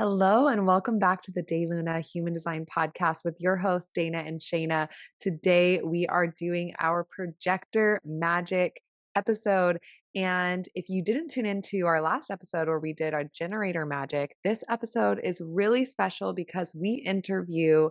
Hello, and welcome back to the Day Luna Human Design Podcast with your hosts, Dana and Shayna. Today, we are doing our Projector Magic episode. And if you didn't tune into our last episode where we did our generator magic, this episode is really special because we interview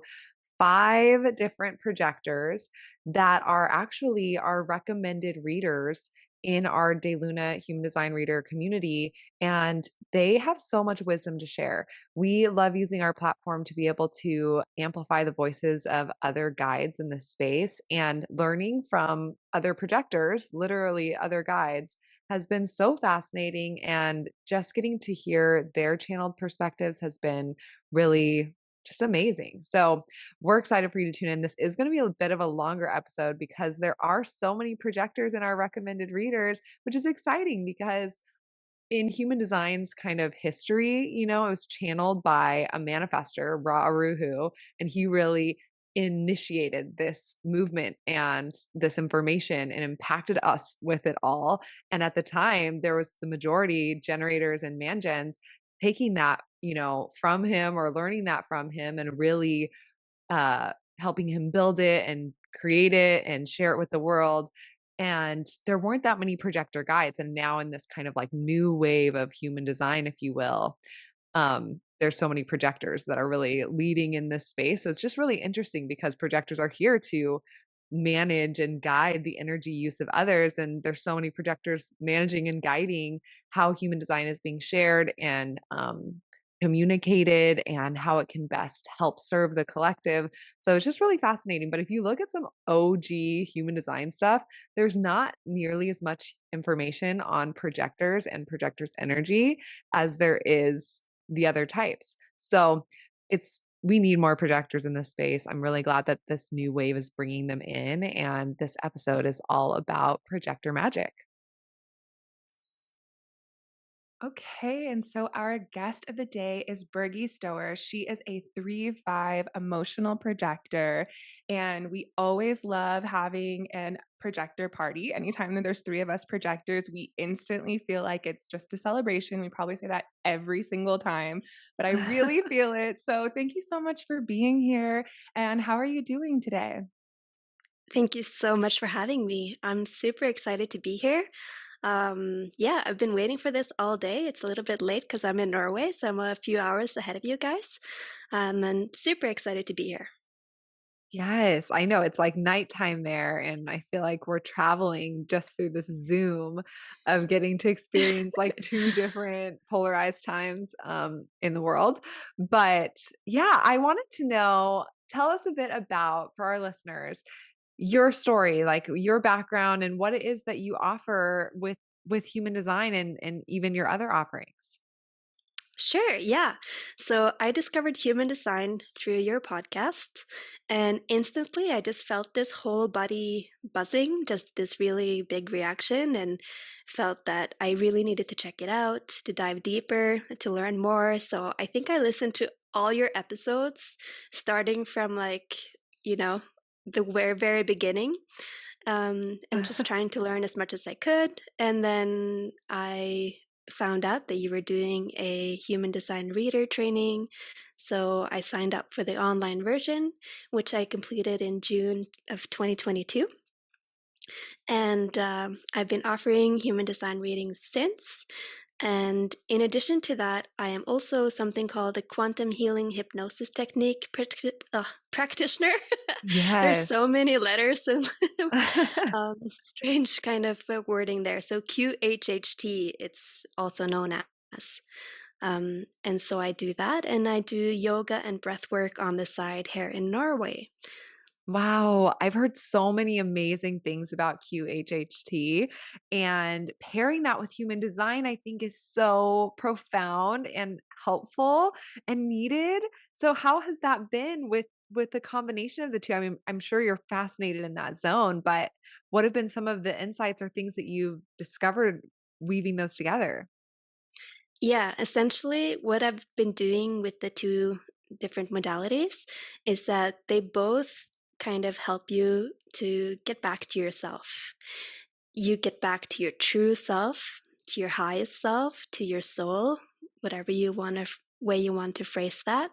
5 different projectors that are actually our recommended readers in our De Luna Human Design Reader community. And they have so much wisdom to share. We love using our platform to be able to amplify the voices of other guides in this space, and learning from other projectors, literally other guides, has been so fascinating. And just getting to hear their channeled perspectives has been really just amazing. So we're excited for you to tune in. This is going to be a bit of a longer episode because there are so many projectors in our recommended readers, which is exciting because in human design's kind of history, it was channeled by a manifester, Ra Aruhu, and he really initiated this movement and this information and impacted us with it all. And at the time, there was the majority generators and mangens taking that, from him or learning that from him and really helping him build it and create it and share it with the world. And there weren't that many projector guides. And now in this kind of like new wave of human design, if you will, there's so many projectors that are really leading in this space. So it's just really interesting because projectors are here to manage and guide the energy use of others. And there's so many projectors managing and guiding how human design is being shared and communicated and how it can best help serve the collective. So it's just really fascinating. But if you look at some OG human design stuff, there's not nearly as much information on projectors and projectors' energy as there is the other types. So we need more projectors in this space. I'm really glad that this new wave is bringing them in. And this episode is all about projector magic. Okay, and so our guest of the day is Bergy Stoer. She is a 3-5 emotional projector, and we always love having an projector party. Anytime that there's 3 of us projectors, we instantly feel like it's just a celebration. We probably say that every single time, but I really feel it. So thank you so much for being here. And how are you doing today? Thank you so much for having me. I'm super excited to be here. Yeah, I've been waiting for this all day. It's a little bit late because I'm in Norway, so I'm a few hours ahead of you guys. And super excited to be here. Yes, I know. It's like nighttime there, and I feel like we're traveling just through this Zoom of getting to experience like 2 different polarized times in the world. But yeah, I wanted to know, tell us a bit about, for our listeners, your story, like your background and what it is that you offer with human design and even your other offerings. Sure, yeah. So I discovered human design through your podcast, and instantly I just felt this whole body buzzing, just this really big reaction, and felt that I really needed to check it out, to dive deeper, to learn more. So I think I listened to all your episodes, starting from you know, the very beginning, and just trying to learn as much as I could. And then I found out that you were doing a human design reader training. So I signed up for the online version, which I completed in June of 2022. And I've been offering human design readings since. And in addition to that, I am also something called a quantum healing hypnosis technique practitioner. There's so Yes. many letters and strange kind of wording there. So QHHT, it's also known as. And so I do that, and I do yoga and breath work on the side here in Norway. Wow, I've heard so many amazing things about QHHT, and pairing that with human design, I think is so profound and helpful and needed. So how has that been with the combination of the two? I mean, I'm sure you're fascinated in that zone, but what have been some of the insights or things that you've discovered weaving those together? Yeah, essentially, what I've been doing with the two different modalities is that they both kind of help you to get back to yourself. You get back to your true self, to your highest self, to your soul, whatever you want to way you want to phrase that.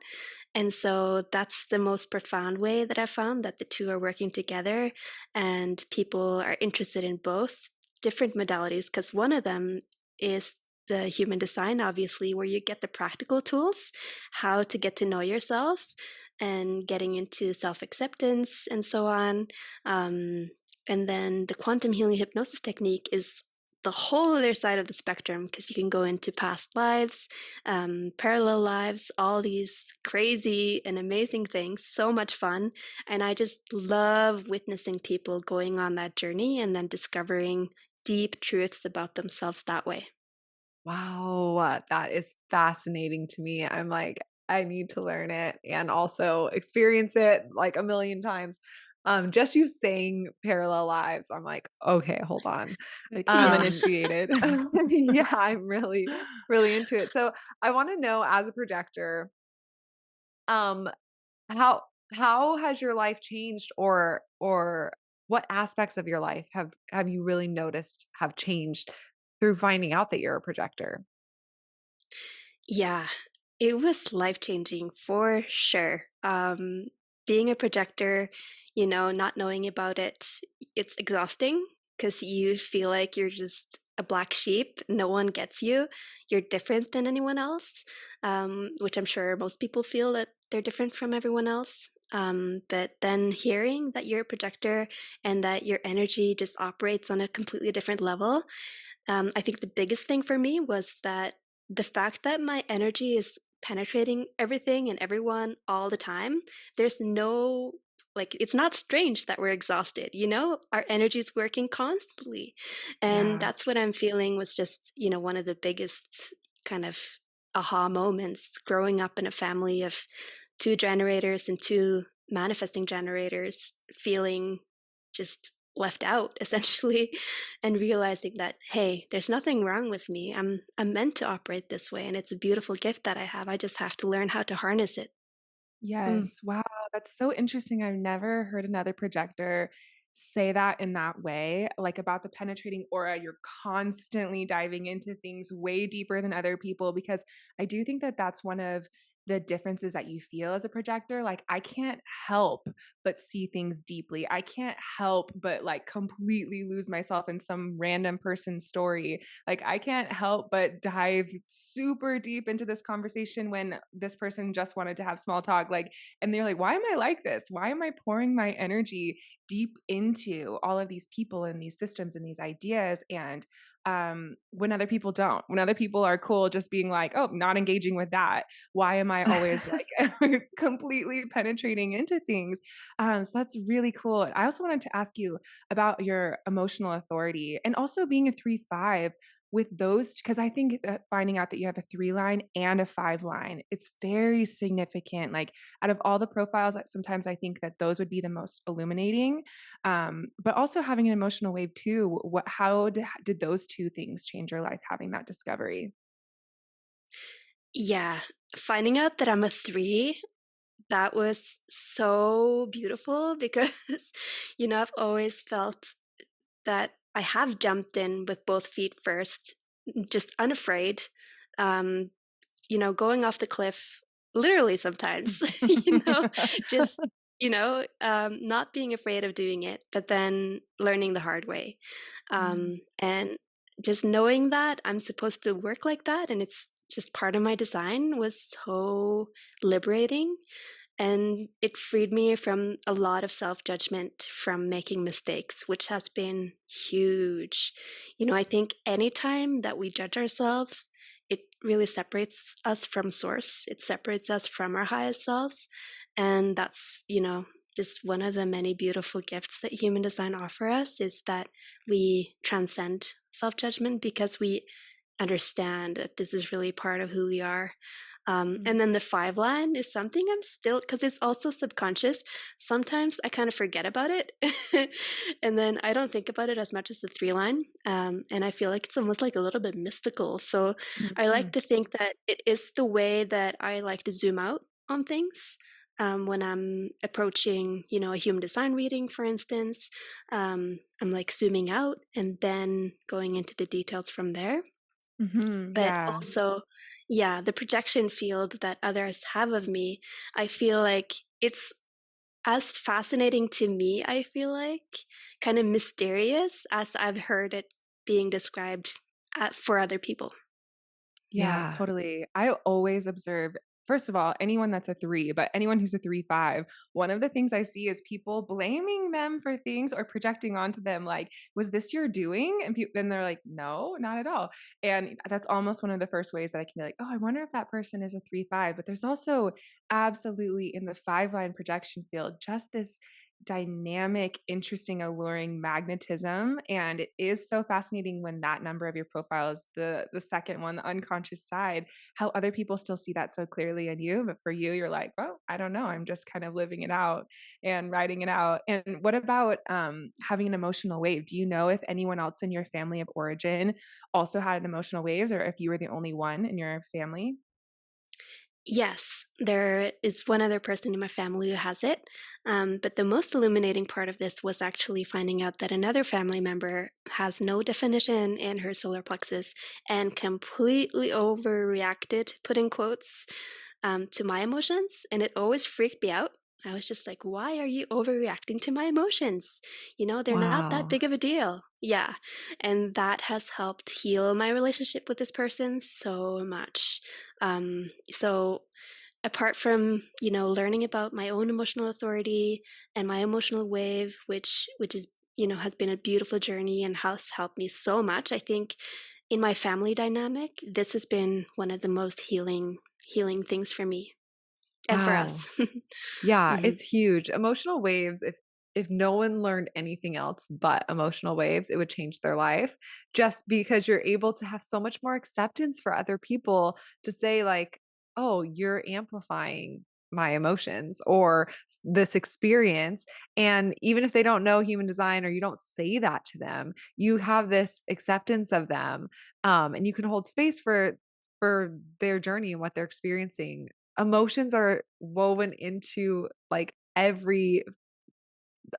And so that's the most profound way that I found that the two are working together, and people are interested in both different modalities, because one of them is the human design, obviously, where you get the practical tools, how to get to know yourself and getting into self-acceptance and so on. And then the quantum healing hypnosis technique is the whole other side of the spectrum, because you can go into past lives, parallel lives, all these crazy and amazing things. So much fun. And I just love witnessing people going on that journey and then discovering deep truths about themselves that way. Wow, that is fascinating to me. I'm like, I need to learn it and also experience it like a million times. Just you saying parallel lives, I'm like, okay, hold on. Like, I'm Yeah. Um, initiated. yeah, I'm really, really into it. So I want to know, as a projector, um, how how has your life changed, or what aspects of your life have you really noticed have changed through finding out that you're a projector? Yeah, it was life-changing for sure. Being a projector, not knowing about it, it's exhausting because you feel like you're just a black sheep. No one gets you. You're different than anyone else, which I'm sure most people feel that they're different from everyone else. But then hearing that you're a projector and that your energy just operates on a completely different level, I think the biggest thing for me was that the fact that my energy is penetrating everything and everyone all the time, there's no, like, it's not strange that we're exhausted, Our energy is working constantly. And Yeah. that's what I'm feeling was just, one of the biggest kind of aha moments growing up in a family of two generators and two manifesting generators, feeling just left out essentially, and realizing that, hey, there's nothing wrong with me. I'm meant to operate this way, and it's a beautiful gift that I have. I just have to learn how to harness it. Mm. Yes. Wow. That's so interesting. I've never heard another projector say that in that way, like about the penetrating aura. You're constantly diving into things way deeper than other people, because I do think that that's one of the differences that you feel as a projector. Like, I can't help but see things deeply. I can't help but like completely lose myself in some random person's story. Like, I can't help but dive super deep into this conversation when this person just wanted to have small talk. Like, and they're like, why am I like this? Why am I pouring my energy deep into all of these people and these systems and these ideas? And when other people don't, when other people are cool just being like, oh, not engaging with that, why am I always like completely penetrating into things? So that's really cool. I also wanted to ask you about your emotional authority and also being a 3-5 with those, because I think that finding out that you have a 3 line and a 5 line, it's very significant. Like, out of all the profiles, sometimes I think that those would be the most illuminating. But also having an emotional wave too. How did those two things change your life? Having that discovery. Yeah, finding out that I'm a 3, that was so beautiful because, I've always felt that I have jumped in with both feet first, just unafraid, um, going off the cliff, literally sometimes, just, not being afraid of doing it, but then learning the hard way. Mm. And just knowing that I'm supposed to work like that and it's just part of my design was so liberating. And it freed me from a lot of self judgment from making mistakes, which has been huge. I think anytime that we judge ourselves, it really separates us from source. It separates us from our highest selves. And that's, just one of the many beautiful gifts that human design offer us, is that we transcend self judgment because we understand that this is really part of who we are. And then the 5 line is something I'm still, because it's also subconscious. Sometimes I kind of forget about it. And then I don't think about it as much as the 3 line. And I feel like it's almost like a little bit mystical. So I Mhm. like to think that it is the way that I like to zoom out on things. When I'm approaching, a human design reading, for instance, I'm like zooming out and then going into the details from there. But Yeah. also, yeah, the projection field that others have of me, I feel like it's as fascinating to me, I feel like, kind of mysterious as I've heard it being described for other people. Yeah, Yeah. totally. I always observe, first of all, anyone that's a 3, but anyone who's a 3-5, one of the things I see is people blaming them for things or projecting onto them like, "Was this your doing?" And then they're like, "No, not at all." And that's almost one of the first ways that I can be like, "Oh, I wonder if that person is a 3-5." But there's also absolutely in the 5-line projection field just this dynamic, interesting, alluring magnetism. And it is so fascinating when that number of your profile is the second one, the unconscious side, how other people still see that so clearly in you. But for you, you're like, well, I don't know. I'm just kind of living it out and writing it out. And what about having an emotional wave? Do you know if anyone else in your family of origin also had an emotional waves, or if you were the only one in your family? Yes, there is one other person in my family who has it. But the most illuminating part of this was actually finding out that another family member has no definition in her solar plexus and completely overreacted, put in quotes, to my emotions. And it always freaked me out. I was just like, why are you overreacting to my emotions? They're not that Wow. big of a deal. Yeah. And that has helped heal my relationship with this person so much. So apart from, learning about my own emotional authority and my emotional wave, which is, has been a beautiful journey and has helped me so much, I think in my family dynamic, this has been one of the most healing things for me and for Wow. us. Yeah, Mhm. it's huge. Emotional waves, if no one learned anything else but emotional waves, it would change their life just because you're able to have so much more acceptance for other people to say like, "Oh, you're amplifying my emotions or this experience." And even if they don't know human design or you don't say that to them, you have this acceptance of them, and you can hold space for their journey and what they're experiencing. Emotions are woven into like every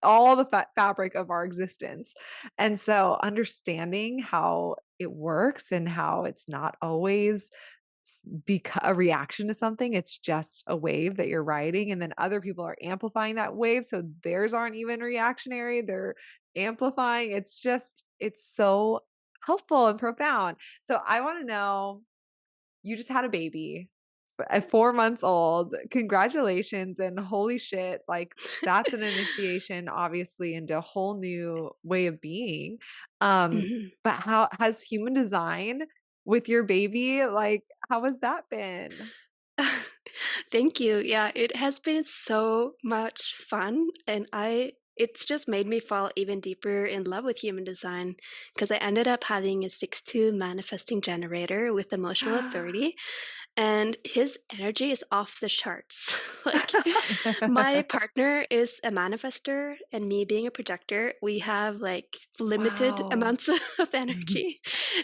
all the fabric of our existence. And so understanding how it works and how it's not always a reaction to something, it's just a wave that you're riding and then other people are amplifying that wave so theirs aren't even reactionary, they're amplifying. It's so helpful and profound. So I want to know, you just had a baby at 4 months old. Congratulations, and holy shit, like, that's an initiation, obviously, into a whole new way of being. Mhm. But how has human design with your baby, like, how has that been? Thank you. Yeah, it has been so much fun, and it's just made me fall even deeper in love with human design because I ended up having a 6-2 manifesting generator with emotional authority, and his energy is off the charts. Like, my partner is a manifester, and me being a projector, we have like limited Wow. amounts of energy.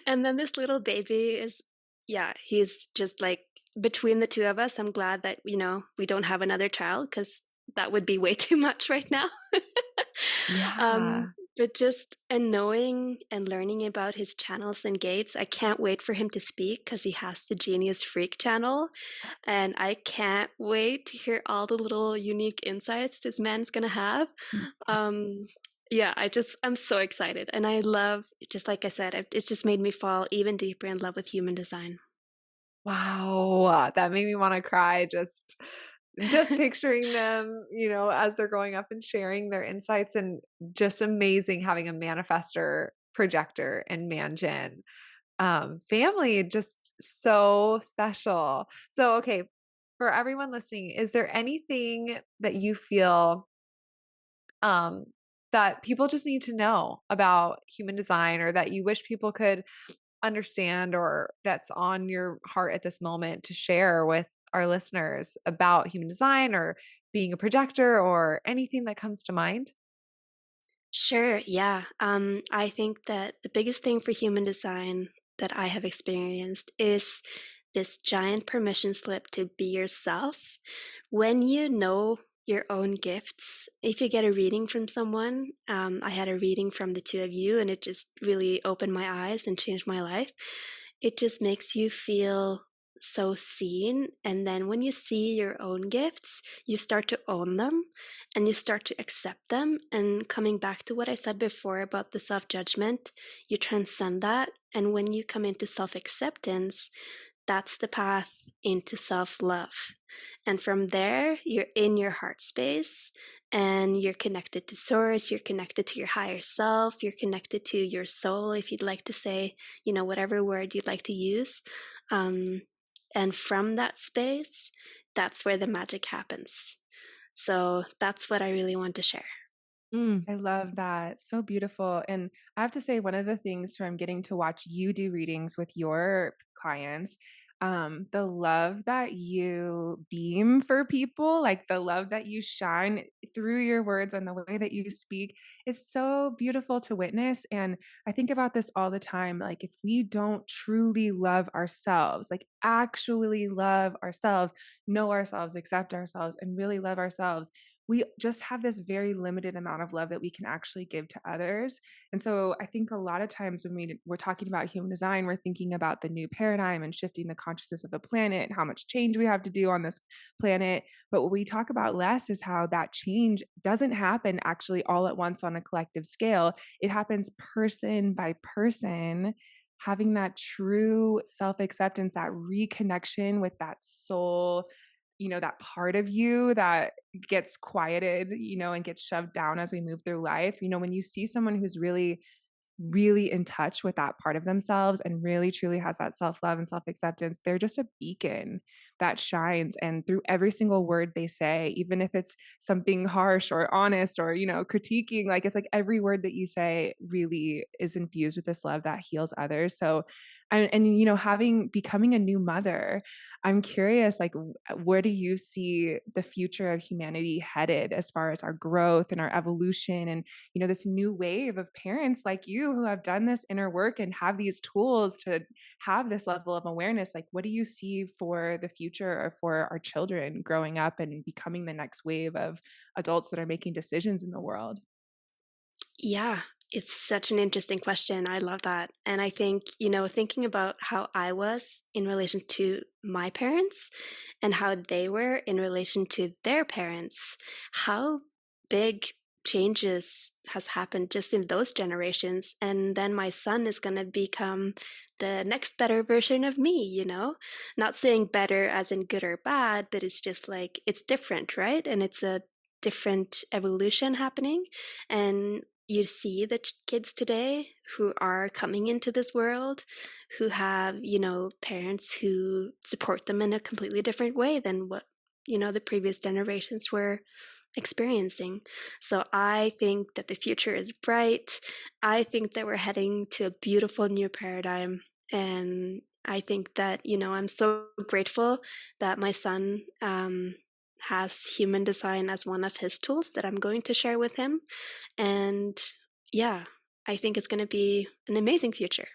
And then this little baby is, yeah, he's just like between the two of us. I'm glad that, we don't have another child because that would be way too much right now. Yeah. But just and knowing and learning about his channels and gates, I can't wait for him to speak because he has the Genius Freak channel, and I can't wait to hear all the little unique insights this man's gonna have. Um, yeah, I'm so excited, and I love, just like I said, it's just made me fall even deeper in love with human design. Wow, that made me wanna cry just picturing them, as they're growing up and sharing their insights, and just amazing having a manifestor, projector, and mangen, family, just so special. So, okay, for everyone listening, is there anything that you feel, um, that people just need to know about human design or that you wish people could understand or that's on your heart at this moment to share with our listeners about human design or being a projector or anything that comes to mind? Sure, yeah. I think that the biggest thing for human design that I have experienced is this giant permission slip to be yourself. When you know your own gifts, if you get a reading from someone, I had a reading from the two of you, and it just really opened my eyes and changed my life. It just makes you feel so seen. And then when you see your own gifts, you start to own them and you start to accept them. And coming back to what I said before about the self-judgment, you transcend that. And when you come into self-acceptance, that's the path into self-love. And from there, you're in your heart space and you're connected to source, you're connected to your higher self, you're connected to your soul, if you'd like to say, whatever word you'd like to use. And from that space, that's where the magic happens. So that's what I really want to share. I love that. So beautiful. And I have to say, one of the things from getting to watch you do readings with your clients, the love that you beam for people, like the love that you shine through your words and the way that you speak, is so beautiful to witness. And I think about this all the time. Like, if we don't truly love ourselves, like actually love ourselves, know ourselves, accept ourselves, and really love ourselves, we just have this very limited amount of love that we can actually give to others. And so I think a lot of times when we're talking about human design, we're thinking about the new paradigm and shifting the consciousness of the planet and how much change we have to do on this planet. But what we talk about less is how that change doesn't happen actually all at once on a collective scale. It happens person by person, having that true self-acceptance, that reconnection with that soul, that part of you that gets quieted, and gets shoved down as we move through life. When you see someone who's really, really in touch with that part of themselves and really truly has that self-love and self-acceptance, they're just a beacon that shines. And through every single word they say, even if it's something harsh or honest or, critiquing, like, it's like every word that you say really is infused with this love that heals others. So, becoming a new mother, I'm curious, like, where do you see the future of humanity headed as far as our growth and our evolution and, this new wave of parents like you who have done this inner work and have these tools to have this level of awareness? Like, what do you see for the future or for our children growing up and becoming the next wave of adults that are making decisions in the world? Yeah, it's such an interesting question. I love that. And I think, thinking about how I was in relation to my parents and how they were in relation to their parents, how big changes has happened just in those generations. And then my son is going to become the next better version of me. Not saying better as in good or bad, but it's just like it's different, right? And it's a different evolution happening. And you see the kids today who are coming into this world who have, parents who support them in a completely different way than what, the previous generations were experiencing. So I think that the future is bright. I think that we're heading to a beautiful new paradigm. And I think that, I'm so grateful that my son has human design as one of his tools that I'm going to share with him. And yeah, I think it's going to be an amazing future.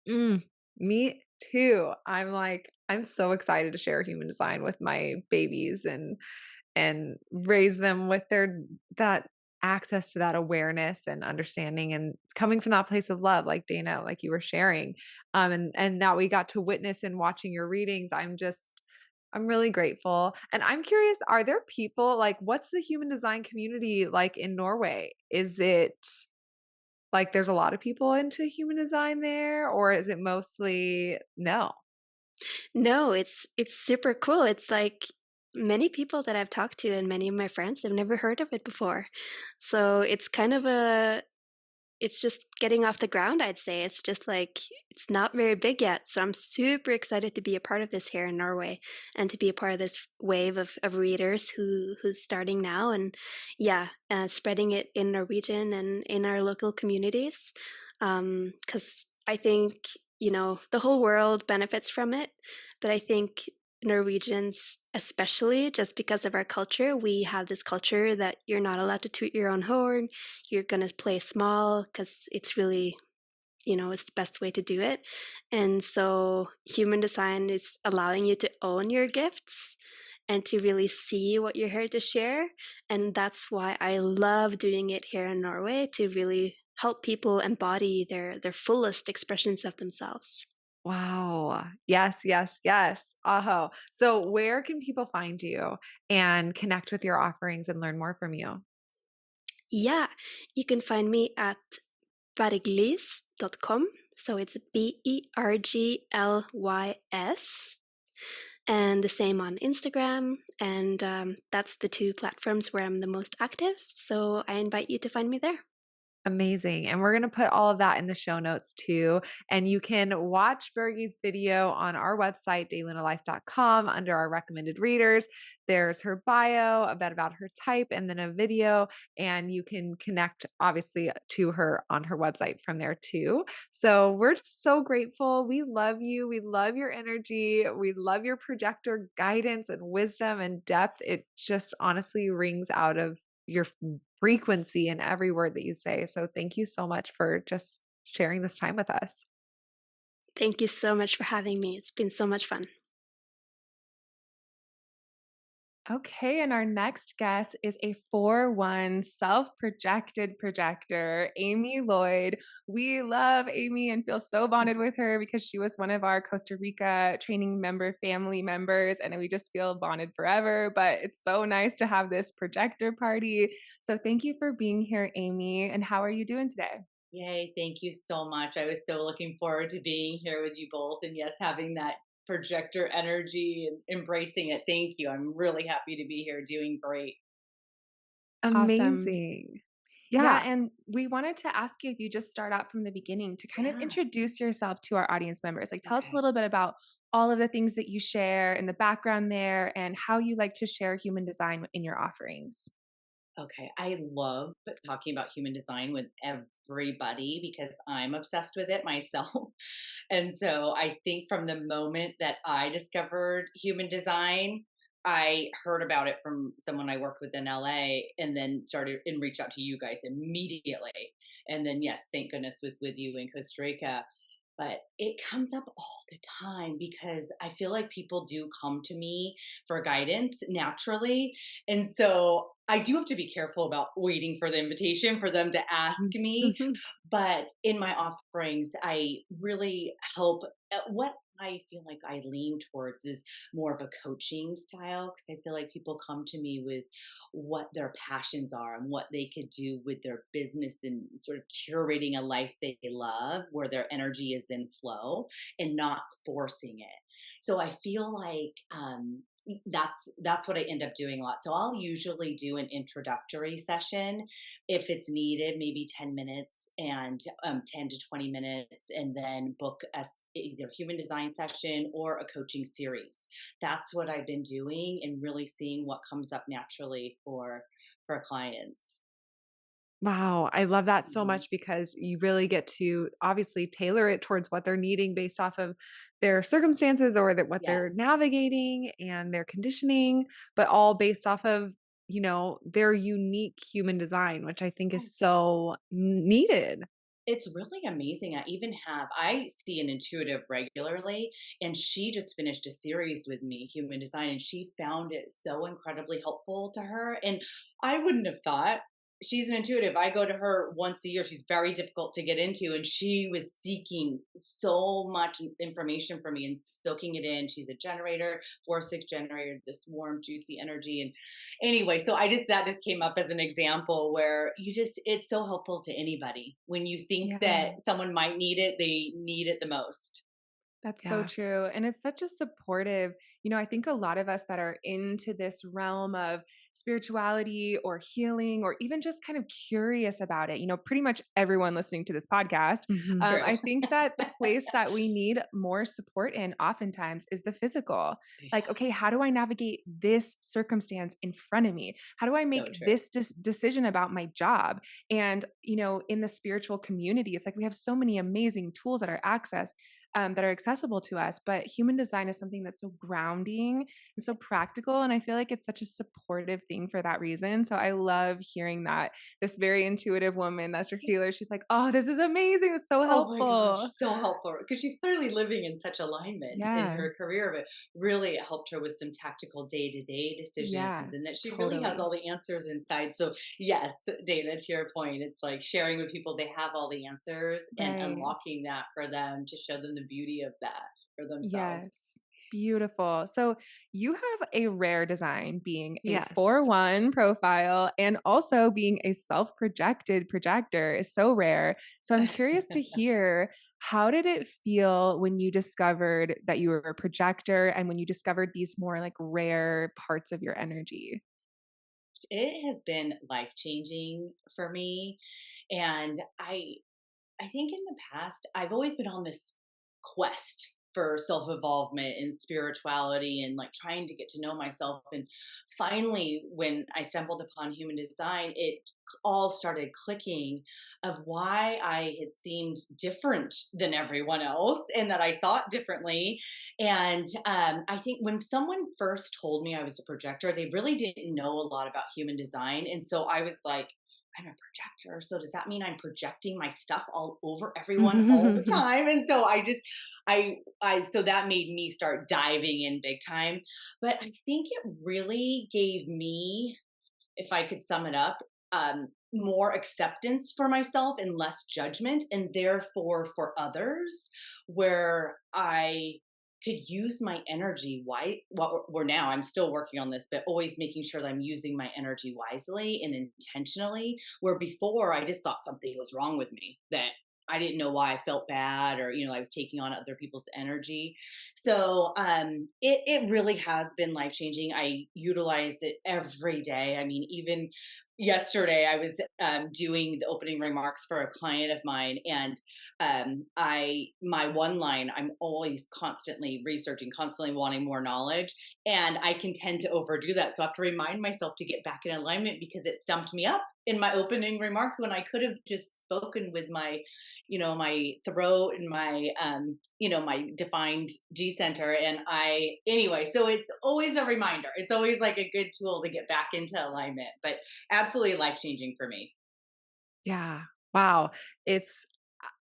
Me too. I'm so excited to share human design with my babies and raise them with that access to that awareness and understanding and coming from that place of love, like Dana, like you were sharing. And that we got to witness in watching your readings. I'm really grateful. And I'm curious, are there people like what's the human design community like in Norway? Is it like there's a lot of people into human design there, or is it mostly no? No, it's super cool. It's like many people that I've talked to and many of my friends have never heard of it before. So it's kind of it's just getting off the ground, I'd say. It's just like, it's not very big yet. So I'm super excited to be a part of this here in Norway and to be a part of this wave of readers who's starting now. And yeah, spreading it in Norwegian and in our local communities. Because I think, the whole world benefits from it. But I think Norwegians, especially just because of our culture, we have this culture that you're not allowed to toot your own horn. You're going to play small because it's really, it's the best way to do it. And so human design is allowing you to own your gifts and to really see what you're here to share. And that's why I love doing it here in Norway, to really help people embody their fullest expressions of themselves. Wow. Yes, yes, yes. Aho. So where can people find you and connect with your offerings and learn more from you? Yeah, you can find me at berglys.com. So it's Berglys. And the same on Instagram. And that's the two platforms where I'm the most active. So I invite you to find me there. Amazing. And we're going to put all of that in the show notes too. And you can watch Bergie's video on our website, daylunalife.com, under our recommended readers. There's her bio, a bit about her type, and then a video. And you can connect, obviously, to her on her website from there too. So we're just so grateful. We love you. We love your energy. We love your projector guidance and wisdom and depth. It just honestly rings out of your frequency in every word that you say. So thank you so much for just sharing this time with us. Thank you so much for having me. It's been so much fun. Okay, and our next guest is a 4-1 self-projected projector, Amy Lloyd. We love Amy and feel so bonded with her because she was one of our Costa Rica training member family members, and we just feel bonded forever. But it's so nice to have this projector party. So thank you for being here, Amy. And how are you doing today? Yay, thank you so much. I was so looking forward to being here with you both and yes, having that projector energy and embracing it. Thank you. I'm really happy to be here doing great. Awesome. Amazing. Yeah, Yeah. and we wanted to ask you if you just start out from the beginning to kind of Yeah. introduce yourself to our audience members. Like, tell us a Okay. little bit about all of the things that you share and the background there and how you like to share human design in your offerings. Okay. I love talking about human design with everybody because I'm obsessed with it myself. And so I think from the moment that I discovered human design, I heard about it from someone I worked with in LA and then started and reached out to you guys immediately. And then, yes, thank goodness was with you in Costa Rica. But it comes up all the time because I feel like people do come to me for guidance naturally. And so I do have to be careful about waiting for the invitation for them to ask me. But in my offerings, I really help. What I feel like I lean towards is more of a coaching style because I feel like people come to me with what their passions are and what they could do with their business and sort of curating a life they love where their energy is in flow and not forcing it. So I feel like that's what I end up doing a lot. So I'll usually do an introductory session if it's needed, maybe 10 minutes and 10 to 20 minutes, and then book either human design session or a coaching series. That's what I've been doing and really seeing what comes up naturally for clients. Wow, I love that so Mhm. much because you really get to obviously tailor it towards what they're needing based off of their circumstances or what they're Yes. navigating and their conditioning, but all based off of, their unique human design, which I think is Yes. so needed. It's really amazing. I see an intuitive regularly, and she just finished a series with me, Human Design, and she found it so incredibly helpful to her. And I wouldn't have thought she's an intuitive. I go to her once a year. She's very difficult to get into, and she was seeking so much information from me and soaking it in. She's a generator, 4-6 generator, this warm, juicy energy. Anyway, so that just came up as an example where it's so helpful to anybody. When you think Yeah. that someone might need it, they need it the most. That's so Yeah. true. And it's such a supportive, I think a lot of us that are into this realm of spirituality or healing or even just kind of curious about it, pretty much everyone listening to this podcast, Mhm. True. I think that the place that we need more support in oftentimes is the physical. Like, Yeah, okay, how do I navigate this circumstance in front of me? How do I so make true. this decision about my job? And, in the spiritual community, it's like we have so many amazing tools at our access that are accessible to us. But human design is something that's so grounding and so practical. And I feel like it's such a supportive thing for that reason. So I love hearing that this very intuitive woman that's your healer, she's like, oh, this is amazing. It's so Oh my gosh, helpful. so helpful because she's clearly living in such alignment in Yeah. her career, but really it helped her with some tactical day-to-day decisions Yeah. and that she really has Totally. all the answers inside. So yes, Dana, to your point, it's like sharing with people they have all the answers and Right. unlocking that for them to show them the the beauty of that for themselves. Yes. Beautiful. So you have a rare design being a Yes. 4-1 profile and also being a self-projected projector is so rare. So I'm curious to hear, how did it feel when you discovered that you were a projector and when you discovered these more like rare parts of your energy? It has been life changing for me. And I think in the past, I've always been on this quest for self evolvement and spirituality and like trying to get to know myself. And finally, when I stumbled upon human design, it all started clicking of why I had seemed different than everyone else and that I thought differently. And I think when someone first told me I was a projector, they really didn't know a lot about human design. And so I was like, I'm a projector. So does that mean I'm projecting my stuff all over everyone all the time? And so so that made me start diving in big time. But I think it really gave me, if I could sum it up, more acceptance for myself and less judgment, and therefore for others, where I could use my energy where now I'm still working on this, but always making sure that I'm using my energy wisely and intentionally, where before I just thought something was wrong with me, that I didn't know why I felt bad, or I was taking on other people's energy. So it really has been life changing. I utilize it every day. I mean, even yesterday I was doing the opening remarks for a client of mine, and my one line, I'm always constantly researching, constantly wanting more knowledge, and I can tend to overdo that. So I have to remind myself to get back in alignment, because it stumped me up in my opening remarks when I could have just spoken with my throat and my defined G center. And anyway, so it's always a reminder. It's always like a good tool to get back into alignment, but absolutely life changing for me. Yeah. Wow.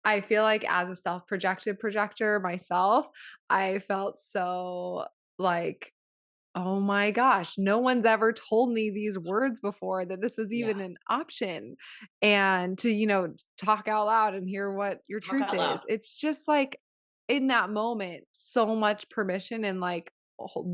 I feel like as a self-projected projector myself, I felt so like, oh my gosh, no one's ever told me these words before, that this was even Yeah. an option. And to, talk out loud and hear what your Talk truth out loud. is. It's just like in that moment, so much permission and like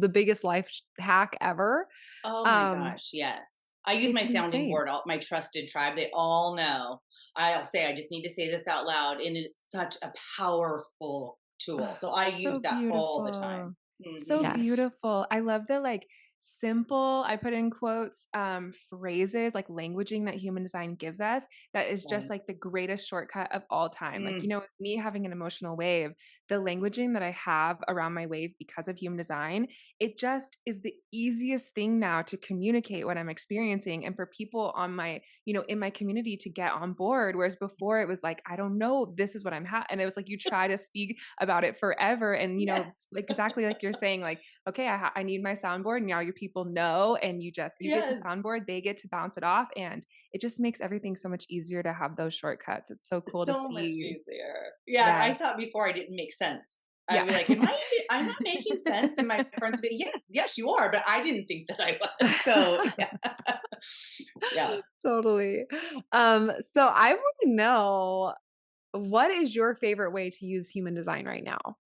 the biggest life hack ever. Oh my Um, gosh. Yes. I use it's my sounding insane. board, all my trusted tribe. They all know. I'll say, I just need to say this out loud. And it's such a powerful tool. Oh, So I use so that all the beautiful. time. So Hmm. Yes. beautiful. I love the like simple, I put in quotes, phrases, like languaging that human design gives us that is just Right. like the greatest shortcut of all time. Like, Mm. with me having an emotional wave, the languaging that I have around my wave because of human design, it just is the easiest thing now to communicate what I'm experiencing and for people on my, in my community to get on board. Whereas before it was like, I don't know, this is what and it was like you try to speak about it forever. And, Yes. like exactly like you're saying, like, okay, I need my soundboard. And now your people know, and you get to Yes. soundboard, they get to bounce it off. And it just makes everything so much easier to have those shortcuts. It's so cool to So much see. easier. Yeah, I thought Yes. before I didn't make sense. I'd Yeah. be like, I'm not making sense? And my friends would be, yes, yes, you are, but I didn't think that I was. So yeah. Yeah. Totally. So I want to know, what is your favorite way to use human design right now?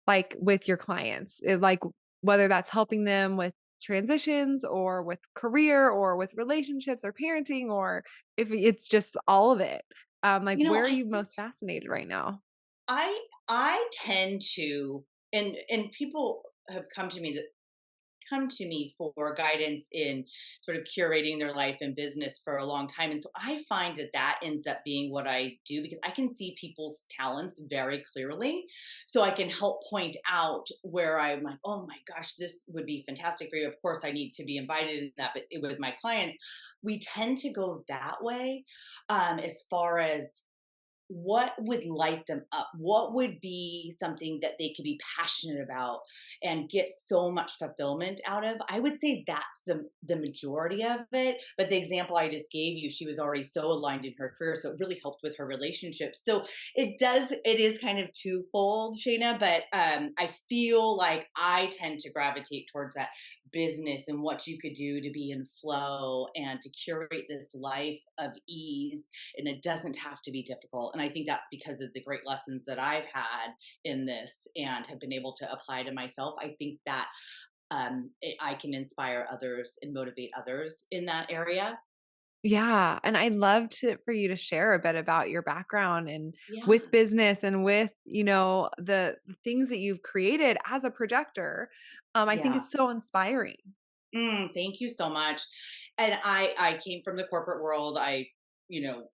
Like with your clients, like whether that's helping them with transitions or with career or with relationships or parenting, or if it's just all of it. Like where are I you think most fascinated right now? I tend to, and people have come to me for guidance in sort of curating their life and business for a long time. And so I find that ends up being what I do, because I can see people's talents very clearly. So I can help point out where I'm like, oh my gosh, this would be fantastic for you. Of course, I need to be invited in that, but with my clients, we tend to go that way, as far as what would light them up, what would be something that they could be passionate about and get so much fulfillment out of. I would say that's the majority of it, but the example I just gave you, she was already so aligned in her career, so it really helped with her relationship. So it is kind of twofold, Shayna, but I feel like I tend to gravitate towards that business and what you could do to be in flow and to curate this life of ease. And it doesn't have to be difficult. And I think that's because of the great lessons that I've had in this and have been able to apply to myself. I think that I can inspire others and motivate others in that area. Yeah, and I'd love for you to share a bit about your background and Yeah. with business and with, the things that you've created as a projector. I think Yeah. it's so inspiring. Thank you so much. And I came from the corporate world. I,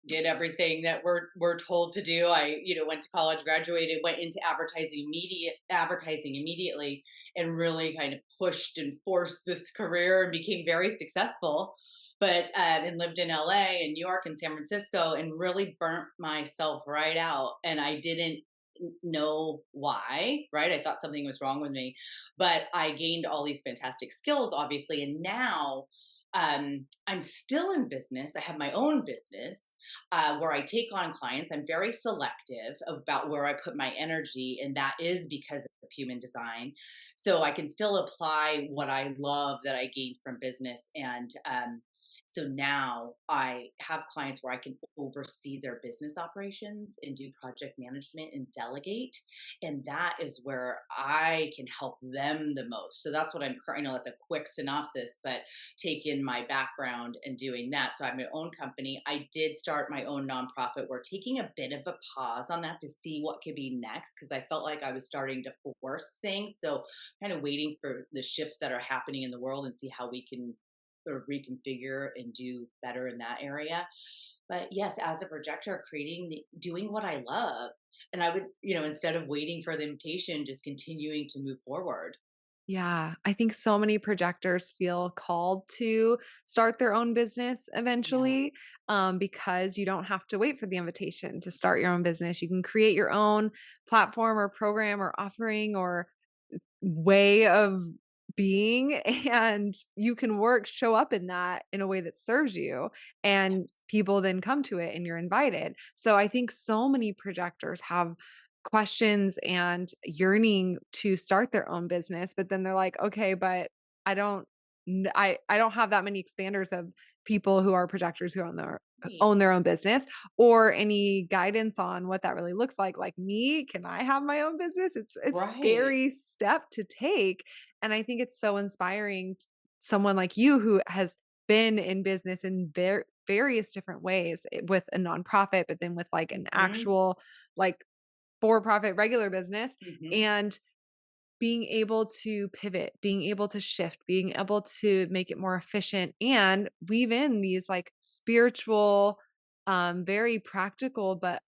did everything that we're told to do. I, went to college, graduated, went into advertising immediately, and really kind of pushed and forced this career and became very successful. But and lived in LA and New York and San Francisco and really burnt myself right out. And I didn't know why, right? I thought something was wrong with me, but I gained all these fantastic skills, obviously. And now I'm still in business. I have my own business where I take on clients. I'm very selective about where I put my energy, and that is because of human design. So I can still apply what I love that I gained from business. And so now I have clients where I can oversee their business operations and do project management and delegate. And that is where I can help them the most. So that's what I know that's a quick synopsis, but taking my background and doing that. So I have my own company. I did start my own nonprofit. We're taking a bit of a pause on that to see what could be next because I felt like I was starting to force things. So kind of waiting for the shifts that are happening in the world and see how we can sort of reconfigure and do better in that area. But yes, as a projector, doing what I love. And I would, instead of waiting for the invitation, just continuing to move forward. Yeah, I think so many projectors feel called to start their own business Yeah. eventually, because you don't have to wait for the invitation to start your own business. You can create your own platform or program or offering or way of being, and you can show up in that in a way that serves you, and Yes. people then come to it and you're invited. So I think so many projectors have questions and yearning to start their own business, but then they're like, okay, but I don't I don't have that many expanders of people who are projectors who Right. own their own business, or any guidance on what that really looks like me. Can I have my own business? It's Right. scary step to take, and I think it's so inspiring, someone like you who has been in business in various different ways, with a nonprofit, but then with like an Hmm. actual, like, for profit regular business, Hmm. and being able to pivot, being able to shift, being able to make it more efficient and weave in these like spiritual, very practical, but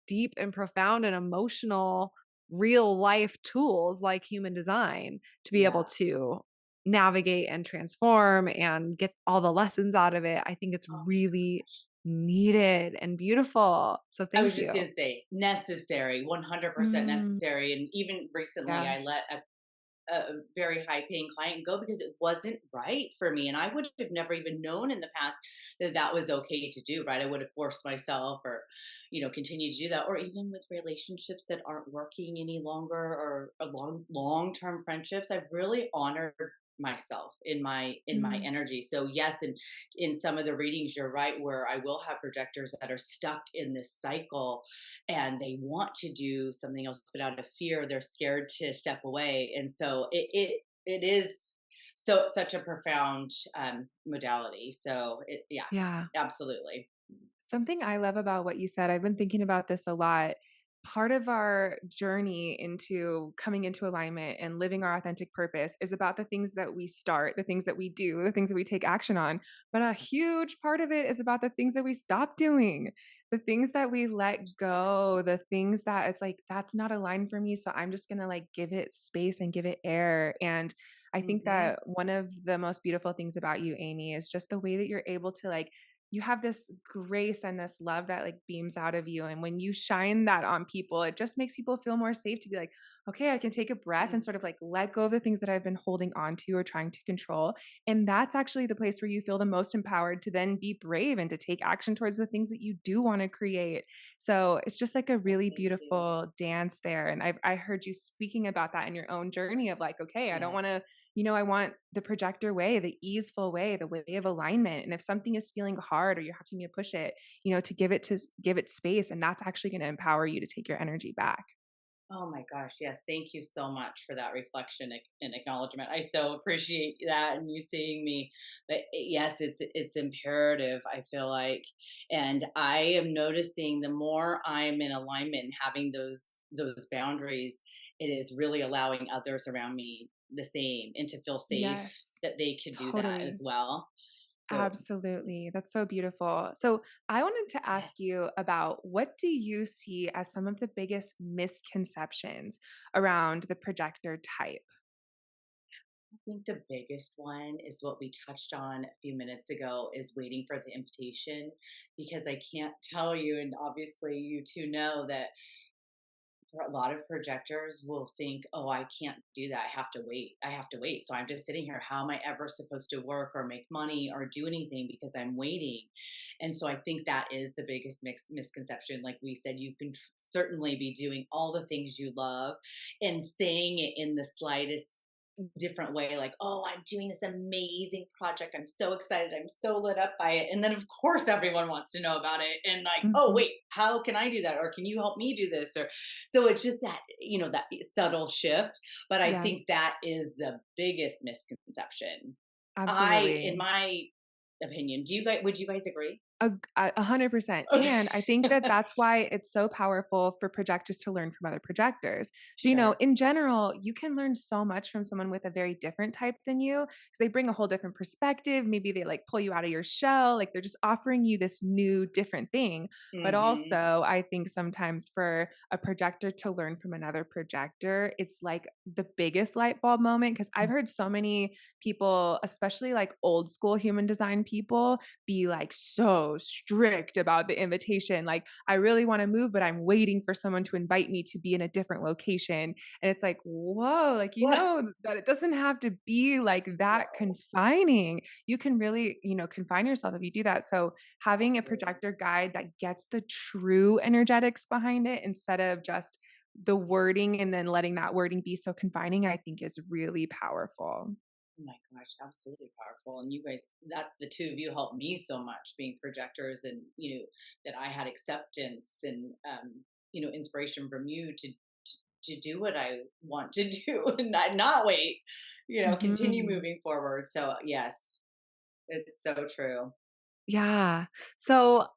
deep and profound and emotional real life tools like human design to be able Yeah. to navigate and transform and get all the lessons out of it. I think it's Oh, really needed and beautiful. So I thank was just you. going to say necessary, 100% Mm, necessary. And even recently, yeah. I let a very high paying client go because it wasn't right for me. And I would have never even known in the past that that was okay to do, right? I would have forced myself or, continue to do that. Or even with relationships that aren't working any longer or a long term friendships, I've really honored myself in my Mm, energy. So yes, and in some of the readings you're right where I will have projectors that are stuck in this cycle and they want to do something else, but out of fear they're scared to step away. And so it is such a profound modality. So yeah, Yeah. absolutely. Something I love about what you said, I've been thinking about this a lot. Part of our journey into coming into alignment and living our authentic purpose is about the things that we start, the things that we do, the things that we take action on. But a huge part of it is about the things that we stop doing, the things that we let Yes. go, the things that it's like, that's not aligned for me. So I'm just going to like give it space and give it air. And I think Hmm. that one of the most beautiful things about you, Amy, is just the way that you're able to like you have this grace and this love that like beams out of you. And when you shine that on people, it just makes people feel more safe to be like, okay, I can take a breath and sort of like let go of the things that I've been holding on to or trying to control. And that's actually the place where you feel the most empowered to then be brave and to take action towards the things that you do want to create. So it's just like a really Thank you. beautiful dance there. And I heard you speaking about that in your own journey of like, okay, I don't Yes. want to I want the projector way, the easeful way, the way of alignment. And if something is feeling hard or you're having to push it, to give it space, and that's actually going to empower you to take your energy back. Oh my gosh, yes. Thank you so much for that reflection and acknowledgement. I so appreciate that and you seeing me. But yes, it's imperative, I feel like. And I am noticing the more I'm in alignment and having those boundaries, it is really allowing others around me the same and to feel safe Yes, that they could do that as totally. well. So Absolutely. That's so beautiful. So, I wanted to ask yes. you about, what do you see as some of the biggest misconceptions around the projector type? I think the biggest one is what we touched on a few minutes ago is waiting for the invitation because I can't tell you, and obviously you two know that for a lot of projectors will think, oh, I can't do that. I have to wait. I have to wait. So I'm just sitting here. How am I ever supposed to work or make money or do anything because I'm waiting? And so I think that is the biggest misconception. Like we said, you can certainly be doing all the things you love and saying it in the slightest different way, like, oh, I'm doing this amazing project, I'm so excited, I'm so lit up by it, and then of course everyone wants to know about it and like, oh Mhm. wait, how can I do that, or can you help me do this, or so it's just that, that subtle shift. But I Yeah, think that is the biggest misconception. In absolutely. my opinion, do you guys would you guys agree? 100%. Okay. And I think that that's why it's so powerful for projectors to learn from other projectors. So, Sure. in general, you can learn so much from someone with a very different type than you, because they bring a whole different perspective. Maybe they like pull you out of your shell, like they're just offering you this new, different thing. But Hmm. also, I think sometimes for a projector to learn from another projector, it's like the biggest light bulb moment. Because I've heard so many people, especially like old school human design people, be like so strict about the invitation. Like, I really want to move, but I'm waiting for someone to invite me to be in a different location. And it's like, whoa, like, What? that it doesn't have to be like that No. confining. You can really, confine yourself if you do that. So, having a Absolutely. projector guide that gets the true energetics behind it instead of just the wording and then letting that wording be so confining, I think is really powerful. Oh my gosh, absolutely powerful. And you guys, that's the two of you helped me so much being projectors and, that I had acceptance and, inspiration from you to do what I want to do and not wait, continue Mhm. moving forward. So yes, it's so true. Yeah. So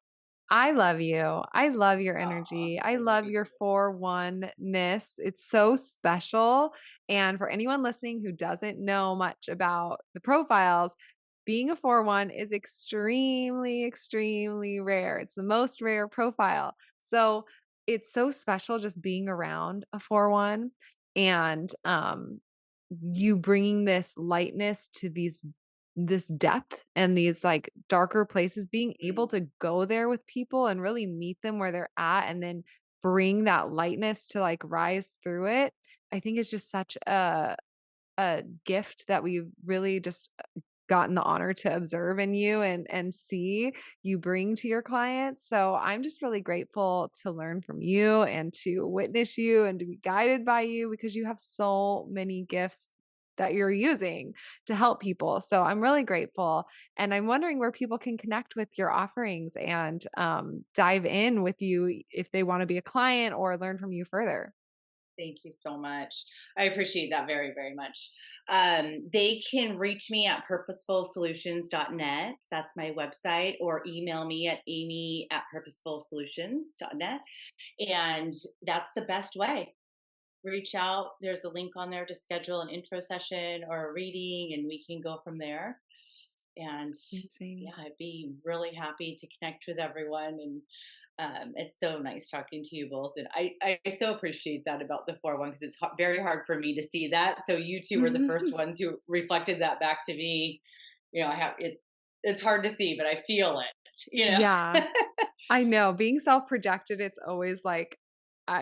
I love you. I love your Oh, energy. I I love love you your too. 4-1-ness. It's so special. And for anyone listening who doesn't know much about the profiles, being a 4-1 is extremely, extremely rare. It's the most rare profile. So it's so special just being around a 4-1 and you bringing this lightness to this depth and these like darker places, being able Mm, to go there with people and really meet them where they're at and then bring that lightness to like rise through it. I think it's just such a gift that we've really just gotten the honor to observe in you and see you bring to your clients. So I'm just really grateful to learn from you and to witness you and to be guided by you because you have so many gifts that you're using to help people. So I'm really grateful. And I'm wondering where people can connect with your offerings and dive in with you if they want to be a client or learn from you further. thank you so much. I appreciate that very, very much. They can reach me at purposefulsolutions.net. That's my website, or email me at amy@purposefulsolutions.net. And that's the best way. Reach out. There's a link on there to schedule an intro session or a reading, and we can go from there. And Amazing. yeah, I'd be really happy to connect with everyone. And it's so nice talking to you both. And I so appreciate that about the 4-1 because it's very hard for me to see that. So you two were the first ones who reflected that back to me. I have it. It's hard to see, but I feel it. Yeah, I know being self projected, it's always like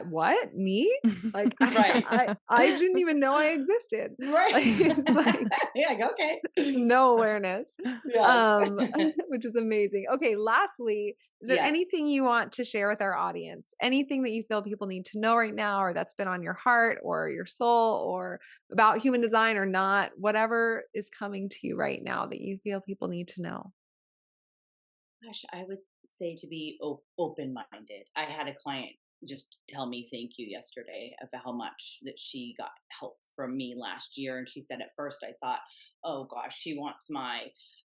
what? Me? Like, Right. I didn't even know I existed. Right. Like, it's like, Yeah, okay. there's no awareness, Yes. which is amazing. Okay, lastly, is there Yes. anything you want to share with our audience? Anything that you feel people need to know right now, or that's been on your heart or your soul, or about human design or not, whatever is coming to you right now that you feel people need to know? Gosh, I would say to be open-minded. I had a client just tell me thank you yesterday of how much that she got help from me last year. And she said, at first, I thought, oh gosh, she wants my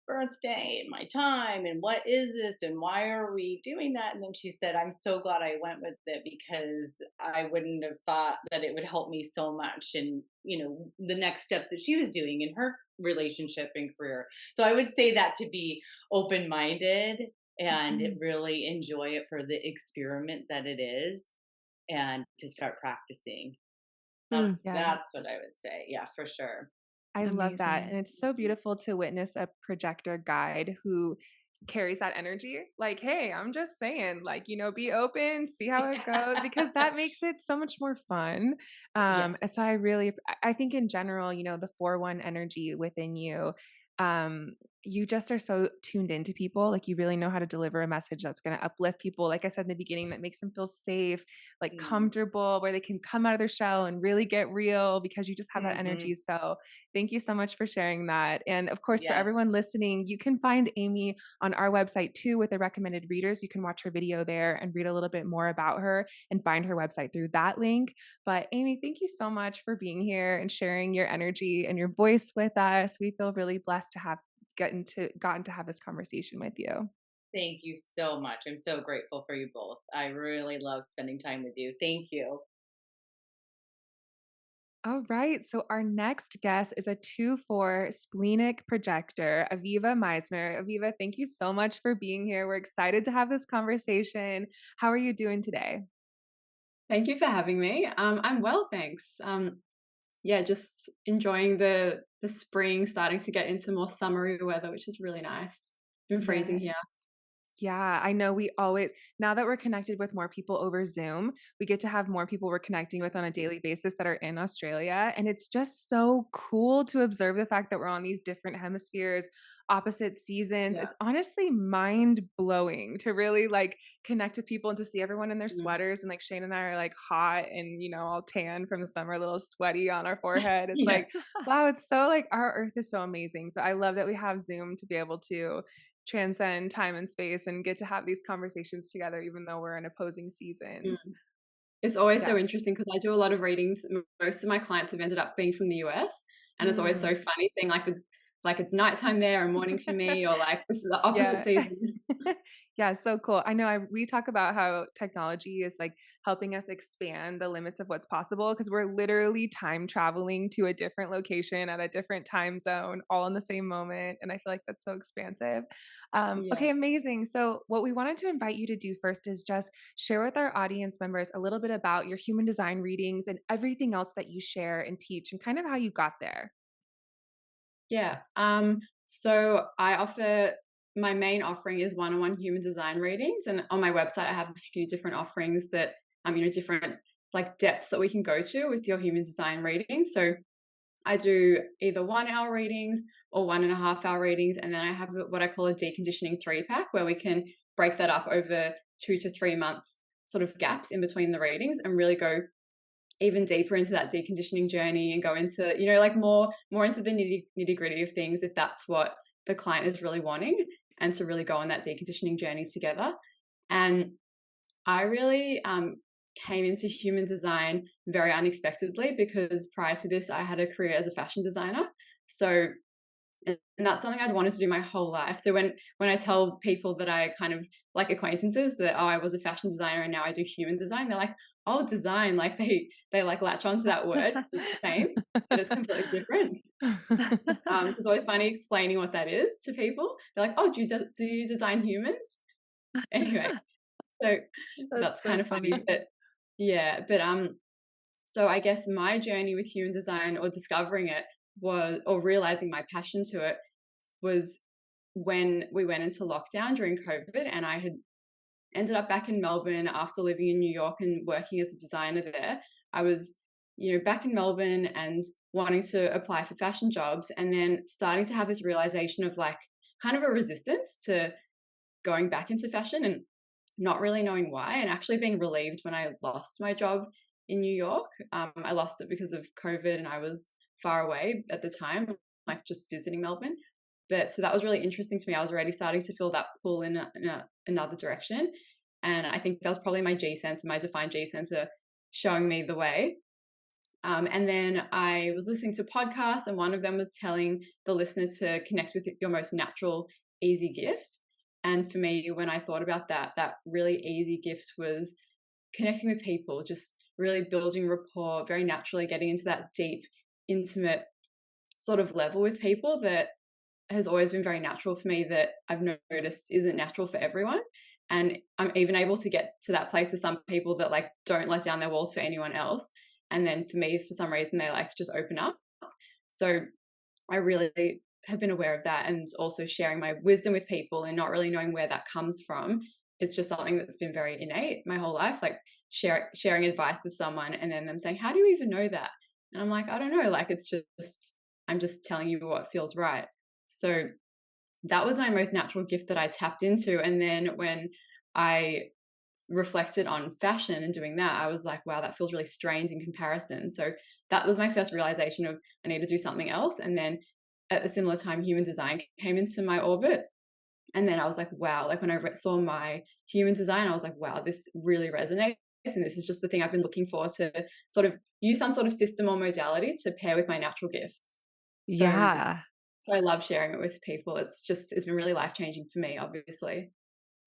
birthday and my time. And what is this? And why are we doing that? And then she said, I'm so glad I went with it because I wouldn't have thought that it would help me so much. And, the next steps that she was doing in her relationship and career. So I would say that to be open minded and Mhm. really enjoy it for the experiment that it is and to start practicing. That's Mm, Yeah. that's what I would say. Yeah, for sure. I love that. amazing. And it's so beautiful to witness a projector guide who carries that energy. Like, hey, I'm just saying, like, be open, see how it goes, because that makes it so much more fun. Yes. And so I think in general, the 4-1 energy within you, um, you just are so tuned into people. Like, you really know how to deliver a message that's going to uplift people. Like I said in the beginning, that makes them feel safe, like Mm. comfortable, where they can come out of their shell and really get real because you just have that Mhm. energy. So, thank you so much for sharing that. And of course, for Yes. everyone listening, you can find Amy on our website too with the recommended readers. You can watch her video there and read a little bit more about her and find her website through that link. But Amy, thank you so much for being here and sharing your energy and your voice with us. We feel really blessed to have gotten to have this conversation with you. Thank you so much. I'm so grateful for you both. I really love spending time with you. Thank you. All right. So our next guest is a 2-4 Splenic Projector, Aviva Meisner. Aviva, thank you so much for being here. We're excited to have this conversation. How are you doing today? Thank you for having me. I'm well, thanks. Yeah, just enjoying the spring, starting to get into more summery weather, which is really nice. Been freezing here. Yeah, I know now that we're connected with more people over Zoom, we get to have more people we're connecting with on a daily basis that are in Australia. And it's just so cool to observe the fact that we're on these different hemispheres, opposite seasons. Yeah. It's honestly mind blowing to really like connect with people and to see everyone in their Mm. sweaters. And like Shane and I are like hot and, all tan from the summer, a little sweaty on our forehead. It's Yeah. like, wow, it's so like our earth is so amazing. So I love that we have Zoom to be able to transcend time and space and get to have these conversations together, even though we're in opposing Mm. seasons. It's always Yeah. so interesting because I do a lot of readings. Most of my clients have ended up being from the US, and it's always so funny seeing like it's nighttime there and morning for me, or like this is the opposite Yeah. season. Yeah, so cool. I know we talk about how technology is like helping us expand the limits of what's possible because we're literally time traveling to a different location at a different time zone all in the same moment. And I feel like that's so expansive. Yeah. Okay, amazing. So, what we wanted to invite you to do first is just share with our audience members a little bit about your human design readings and everything else that you share and teach and kind of how you got there. Yeah. So my main offering is one-on-one human design readings, and on my website I have a few different offerings that different like depths that we can go to with your human design readings. So I do either 1 hour readings or 1.5 hour readings, and then I have what I call a deconditioning 3-pack where we can break that up over 2 to 3 month sort of gaps in between the readings and really go even deeper into that deconditioning journey and go into like more into the nitty gritty of things if that's what the client is really wanting, and to really go on that deconditioning journey together. And I really came into human design very unexpectedly because prior to this I had a career as a fashion designer. So, and that's something I'd wanted to do my whole life. So when I tell people that I kind of like acquaintances that, oh, I was a fashion designer and now I do human design, they're like, oh, design, like they like latch onto that word. It's the same, but it's completely different. It's always funny explaining what that is to people. They're like, oh, do you design humans? Anyway, so that's so kind of funny. But yeah, but so I guess my journey with human design, or discovering it, or realizing my passion to it, was when we went into lockdown during COVID, and I had ended up back in Melbourne after living in New York and working as a designer there. I was, back in Melbourne and wanting to apply for fashion jobs, and then starting to have this realization of like kind of a resistance to going back into fashion and not really knowing why, and actually being relieved when I lost my job in New York. I lost it because of COVID and I was far away at the time, like just visiting Melbourne. But so that was really interesting to me. I was already starting to feel that pull in another direction. And I think that was probably my G sensor, my defined G sensor, showing me the way. And then I was listening to podcasts, and one of them was telling the listener to connect with your most natural, easy gift. And for me, when I thought about that really easy gift was connecting with people, just really building rapport, very naturally getting into that deep, intimate sort of level with people that has always been very natural for me, that I've noticed isn't natural for everyone. And I'm even able to get to that place with some people that like don't let down their walls for anyone else. And then for me, for some reason, they like just open up. So I really have been aware of that, and also sharing my wisdom with people and not really knowing where that comes from. It's just something that's been very innate my whole life, like sharing advice with someone and then them saying, how do you even know that? And I'm like, I don't know, like it's just, I'm just telling you what feels right. So that was my most natural gift that I tapped into. And then when I reflected on fashion and doing that, I was like, wow, that feels really strange in comparison. So that was my first realization of I need to do something else. And then at a similar time, human design came into my orbit. And then I was like, wow, like when I saw my human design, I was like, wow, this really resonates. And this is just the thing I've been looking for, to sort of use some sort of system or modality to pair with my natural gifts. Yeah. So I love sharing it with people. It's been really life-changing for me, obviously.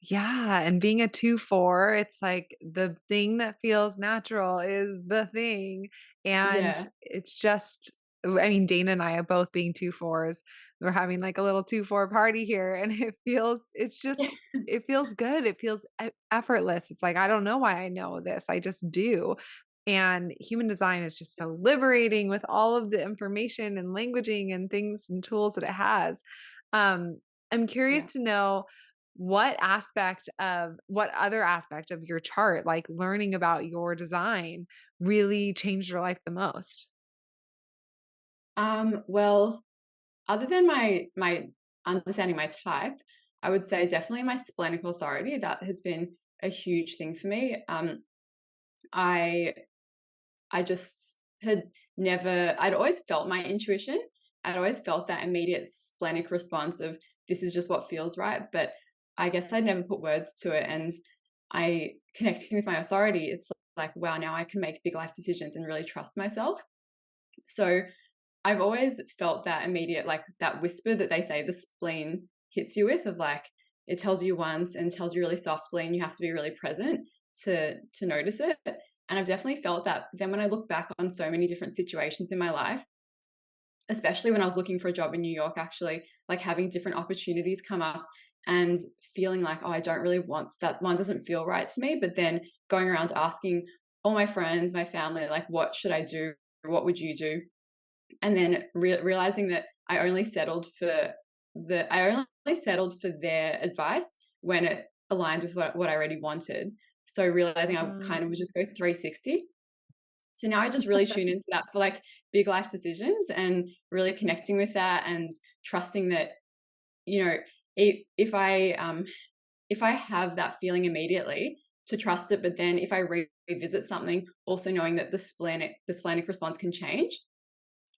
Yeah, and being a 2/4, it's like the thing that feels natural is the thing, and Yeah. it's just I mean, Dana and I are both being 2/4s. We're having like a little 2/4 party here, and it feels good. It feels effortless. It's like, I don't know why I know this. I just do. And human design is just so liberating with all of the information and languaging and things and tools that it has. I'm Yeah. curious to know what other aspect of your chart, like learning about your design, really changed your life the most? Well, other than my understanding my type, I would say definitely my splenic authority. That has been a huge thing for me. I just had I'd always felt my intuition. I'd always felt that immediate splenic response of this is just what feels right. But I guess I'd never put words to it. And I connecting with my authority, it's like, wow, now I can make big life decisions and really trust myself. So I've always felt that immediate, like that whisper that they say the spleen hits you with, of like, it tells you once and tells you really softly, and you have to be really present to notice it. And I've definitely felt that. Then when I look back on so many different situations in my life, especially when I was looking for a job in New York, actually, like having different opportunities come up and feeling like, oh, I don't really want that one, doesn't feel right to me. But then going around asking all my friends, my family, like, what should I do? What would you do? And then realizing that I only settled for their advice when it aligned with what I already wanted. So realizing I kind of would just go 360. So now I just really tune into that for like big life decisions, and really connecting with that and trusting that, if I have that feeling immediately, to trust it. But then if I revisit something, also knowing that the splenic response can change,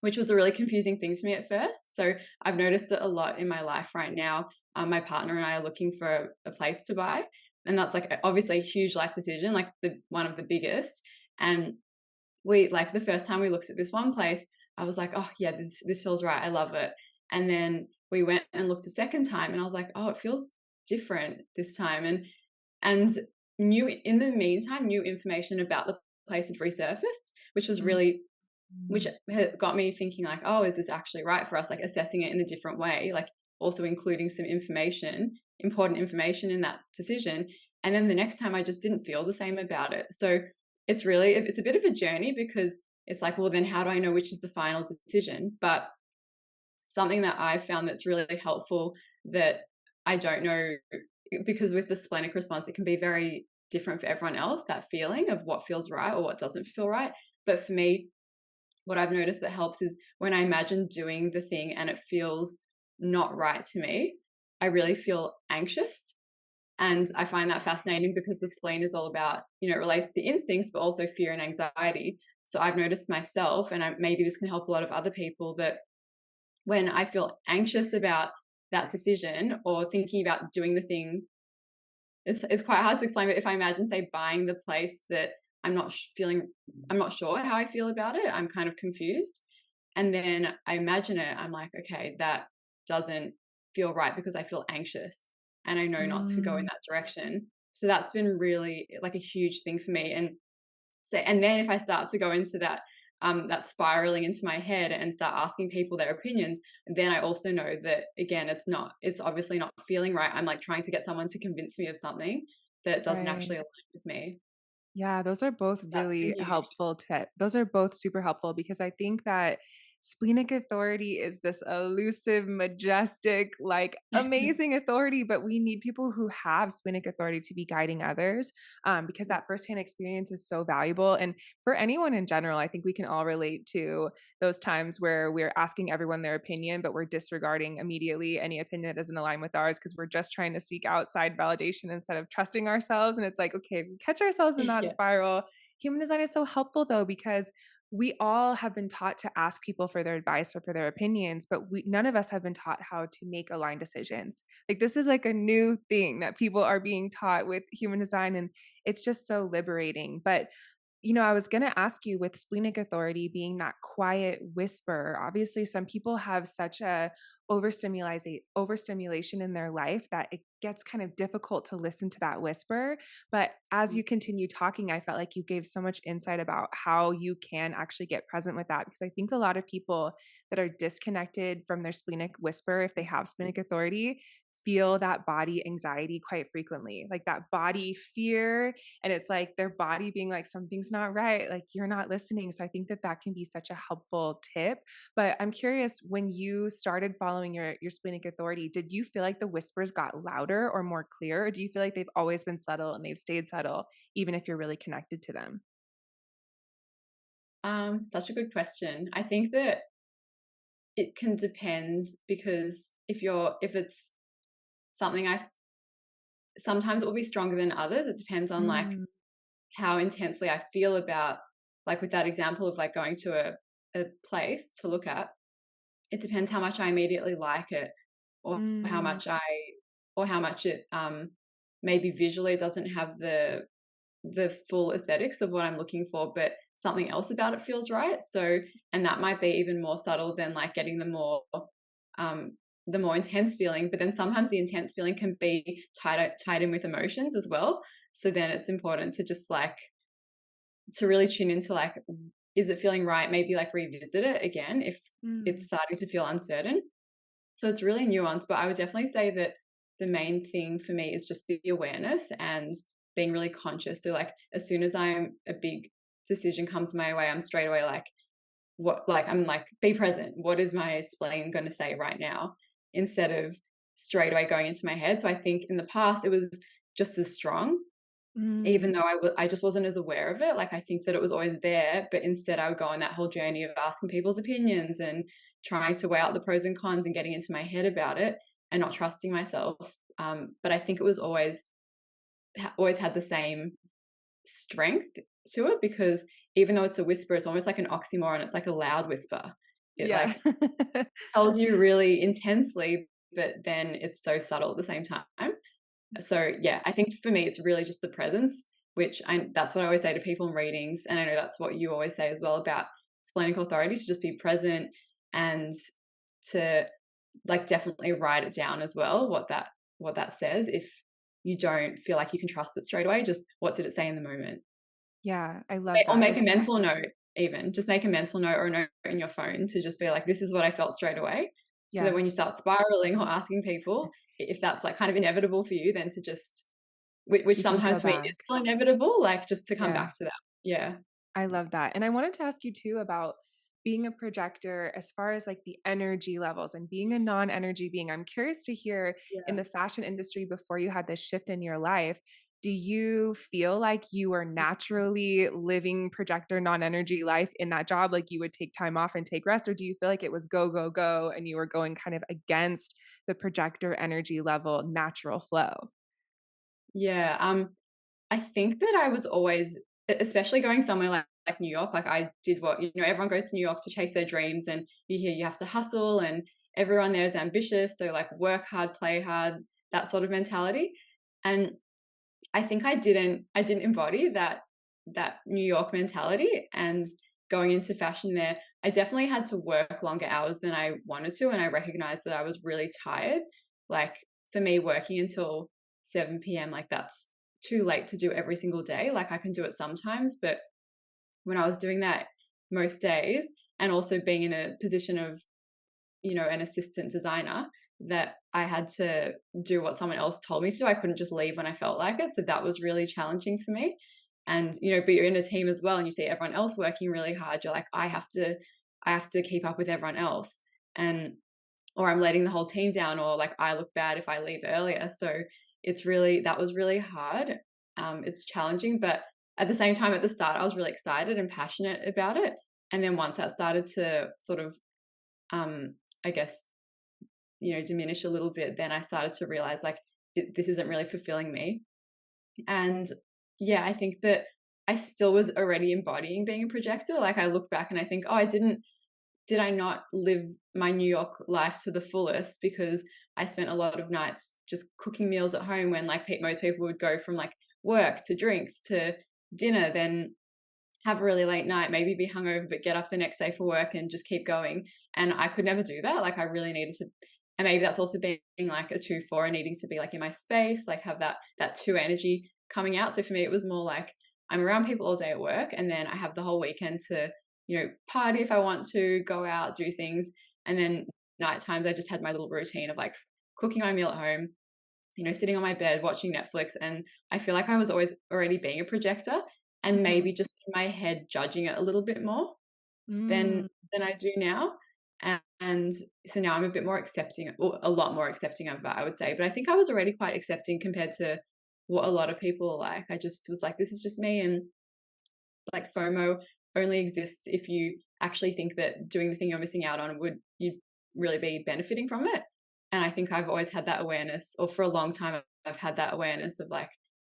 which was a really confusing thing to me at first. So I've noticed it a lot in my life right now. My partner and I are looking for a place to buy, and that's like obviously a huge life decision, like one of the biggest. And we, like, the first time we looked at this one place, I was like, oh yeah, this feels right. I love it. And then we went and looked a second time, and I was like, oh, it feels different this time. And in the meantime, new information about the place had resurfaced, which was really, which got me thinking like, oh, is this actually right for us? Like assessing it in a different way, like also including some important information in that decision. And then the next time I just didn't feel the same about it. So it's a bit of a journey, because it's like, well, then how do I know which is the final decision? But something that I've found that's really helpful, that I don't know because with the splenic response, it can be very different for everyone else, that feeling of what feels right or what doesn't feel right. But for me, what I've noticed that helps is when I imagine doing the thing and it feels not right to me, I really feel anxious. And I find that fascinating because the spleen is all about, it relates to instincts, but also fear and anxiety. So I've noticed myself, and maybe this can help a lot of other people, that when I feel anxious about that decision or thinking about doing the thing, it's quite hard to explain, but if I imagine, say, buying the place that I'm not sure how I feel about it, I'm kind of confused. And then I imagine it, I'm like, okay, that doesn't feel right because I feel anxious and I know not to go in that direction. So that's been really like a huge thing for me. And then if I start to go into that spiraling into my head and start asking people their opinions, then I also know that, again, it's obviously not feeling right. I'm like trying to get someone to convince me of something that doesn't actually align with me. Yeah, those are both That's been really huge. helpful tips. Those are both super helpful because I think that splenic authority is this elusive, majestic, like amazing authority, but we need people who have splenic authority to be guiding others, because that firsthand experience is so valuable. And for anyone in general, I think we can all relate to those times where we're asking everyone their opinion, but we're disregarding immediately any opinion that doesn't align with ours because we're just trying to seek outside validation instead of trusting ourselves. And it's like, okay, we catch ourselves in that spiral. Human design is so helpful though, because we all have been taught to ask people for their advice or for their opinions, but none of us have been taught how to make aligned decisions. Like this is like a new thing that people are being taught with human design, and it's just so liberating. But I was going to ask you, with splenic authority being that quiet whisper, obviously some people have such a overstimulation in their life that it gets kind of difficult to listen to that whisper. But as you continue talking, I felt like you gave so much insight about how you can actually get present with that. Because I think a lot of people that are disconnected from their splenic whisper, if they have splenic authority, feel that body anxiety quite frequently, like that body fear. And it's like their body being like, something's not right, like you're not listening. So I think that can be such a helpful tip. But I'm curious, when you started following your splenic authority, did you feel like the whispers got louder or more clear? Or do you feel like they've always been subtle and they've stayed subtle, even if you're really connected to them? Such a good question. I think that it can depend, because if it's something sometimes it will be stronger than others. It depends on like how intensely I feel about, like with that example of like going to a place to look at, it depends how much I immediately like it, or how much it maybe visually doesn't have the full aesthetics of what I'm looking for, but something else about it feels right. So, and that might be even more subtle than like getting the more intense feeling. But then sometimes the intense feeling can be tied in with emotions as well. So then it's important to just like to really tune into like, is it feeling right? Maybe like revisit it again if it's starting to feel uncertain. So it's really nuanced, but I would definitely say that the main thing for me is just the awareness and being really conscious. So like as soon as a big decision comes my way, I'm straight away like, I'm like, be present. What is my spleen going to say right now? Instead of straight away going into my head. So I think in the past it was just as strong, even though I just wasn't as aware of it. Like I think that it was always there, but instead I would go on that whole journey of asking people's opinions and trying to weigh out the pros and cons and getting into my head about it and not trusting myself. But I think it was always had the same strength to it, because even though it's a whisper, it's almost like an oxymoron. It's like a loud whisper. It like tells you really intensely, but then it's so subtle at the same time. So yeah, I think for me, it's really just the presence, that's what I always say to people in readings. And I know that's what you always say as well about splenic authority, to just be present and to like definitely write it down as well, what that says. If you don't feel like you can trust it straight away, just what did it say in the moment? Yeah, I love that. Or make a mental note, even just make a mental note or a note in your phone to just be like, this is what I felt straight away. So that when you start spiraling or asking people, if that's like kind of inevitable for you, then to just, which sometimes for me is still inevitable, like just to come back to that. Yeah. I love that. And I wanted to ask you too about being a projector, as far as like the energy levels and being a non-energy being, I'm curious to hear in the fashion industry before you had this shift in your life, do you feel like you were naturally living projector non-energy life in that job? Like you would take time off and take rest, or do you feel like it was go, go, go and you were going kind of against the projector energy level natural flow? Yeah. I think that I was always, especially going somewhere like New York, like I did what, everyone goes to New York to chase their dreams, and you hear you have to hustle and everyone there is ambitious. So like work hard, play hard, that sort of mentality. And I think I didn't embody that New York mentality. And going into fashion there, I definitely had to work longer hours than I wanted to. And I recognized that I was really tired. Like for me, working until 7 p.m., like that's too late to do every single day. Like I can do it sometimes, but when I was doing that most days, and also being in a position of, an assistant designer, that I had to do what someone else told me to do. I couldn't just leave when I felt like it. So that was really challenging for me. And, but you're in a team as well, and you see everyone else working really hard. You're like, I have to keep up with everyone else. And, or I'm letting the whole team down, or like I look bad if I leave earlier. So that was really hard. It's challenging, but at the same time, at the start, I was really excited and passionate about it. And then once that started to sort of, I guess, diminish a little bit, then I started to realize like this isn't really fulfilling me. And yeah, I think that I still was already embodying being a projector. Like I look back and I think, oh, did I not live my New York life to the fullest, because I spent a lot of nights just cooking meals at home when like most people would go from like work to drinks to dinner, then have a really late night, maybe be hungover, but get up the next day for work and just keep going. And I could never do that. Like I really needed to, and maybe that's also being like a 2-4 and needing to be like in my space, like have that 2 energy coming out. So for me, it was more like I'm around people all day at work, and then I have the whole weekend to, party if I want to, go out, do things. And then night times, I just had my little routine of like cooking my meal at home, sitting on my bed, watching Netflix. And I feel like I was always already being a projector, and maybe just in my head judging it a little bit more than I do now. And so now I'm a bit more accepting, or a lot more accepting of that, I would say. But I think I was already quite accepting compared to what a lot of people are like. I just was like, this is just me. And like FOMO only exists if you actually think that doing the thing you're missing out on would you really be benefiting from it. And I think I've always had that awareness, or for a long time I've had that awareness of like,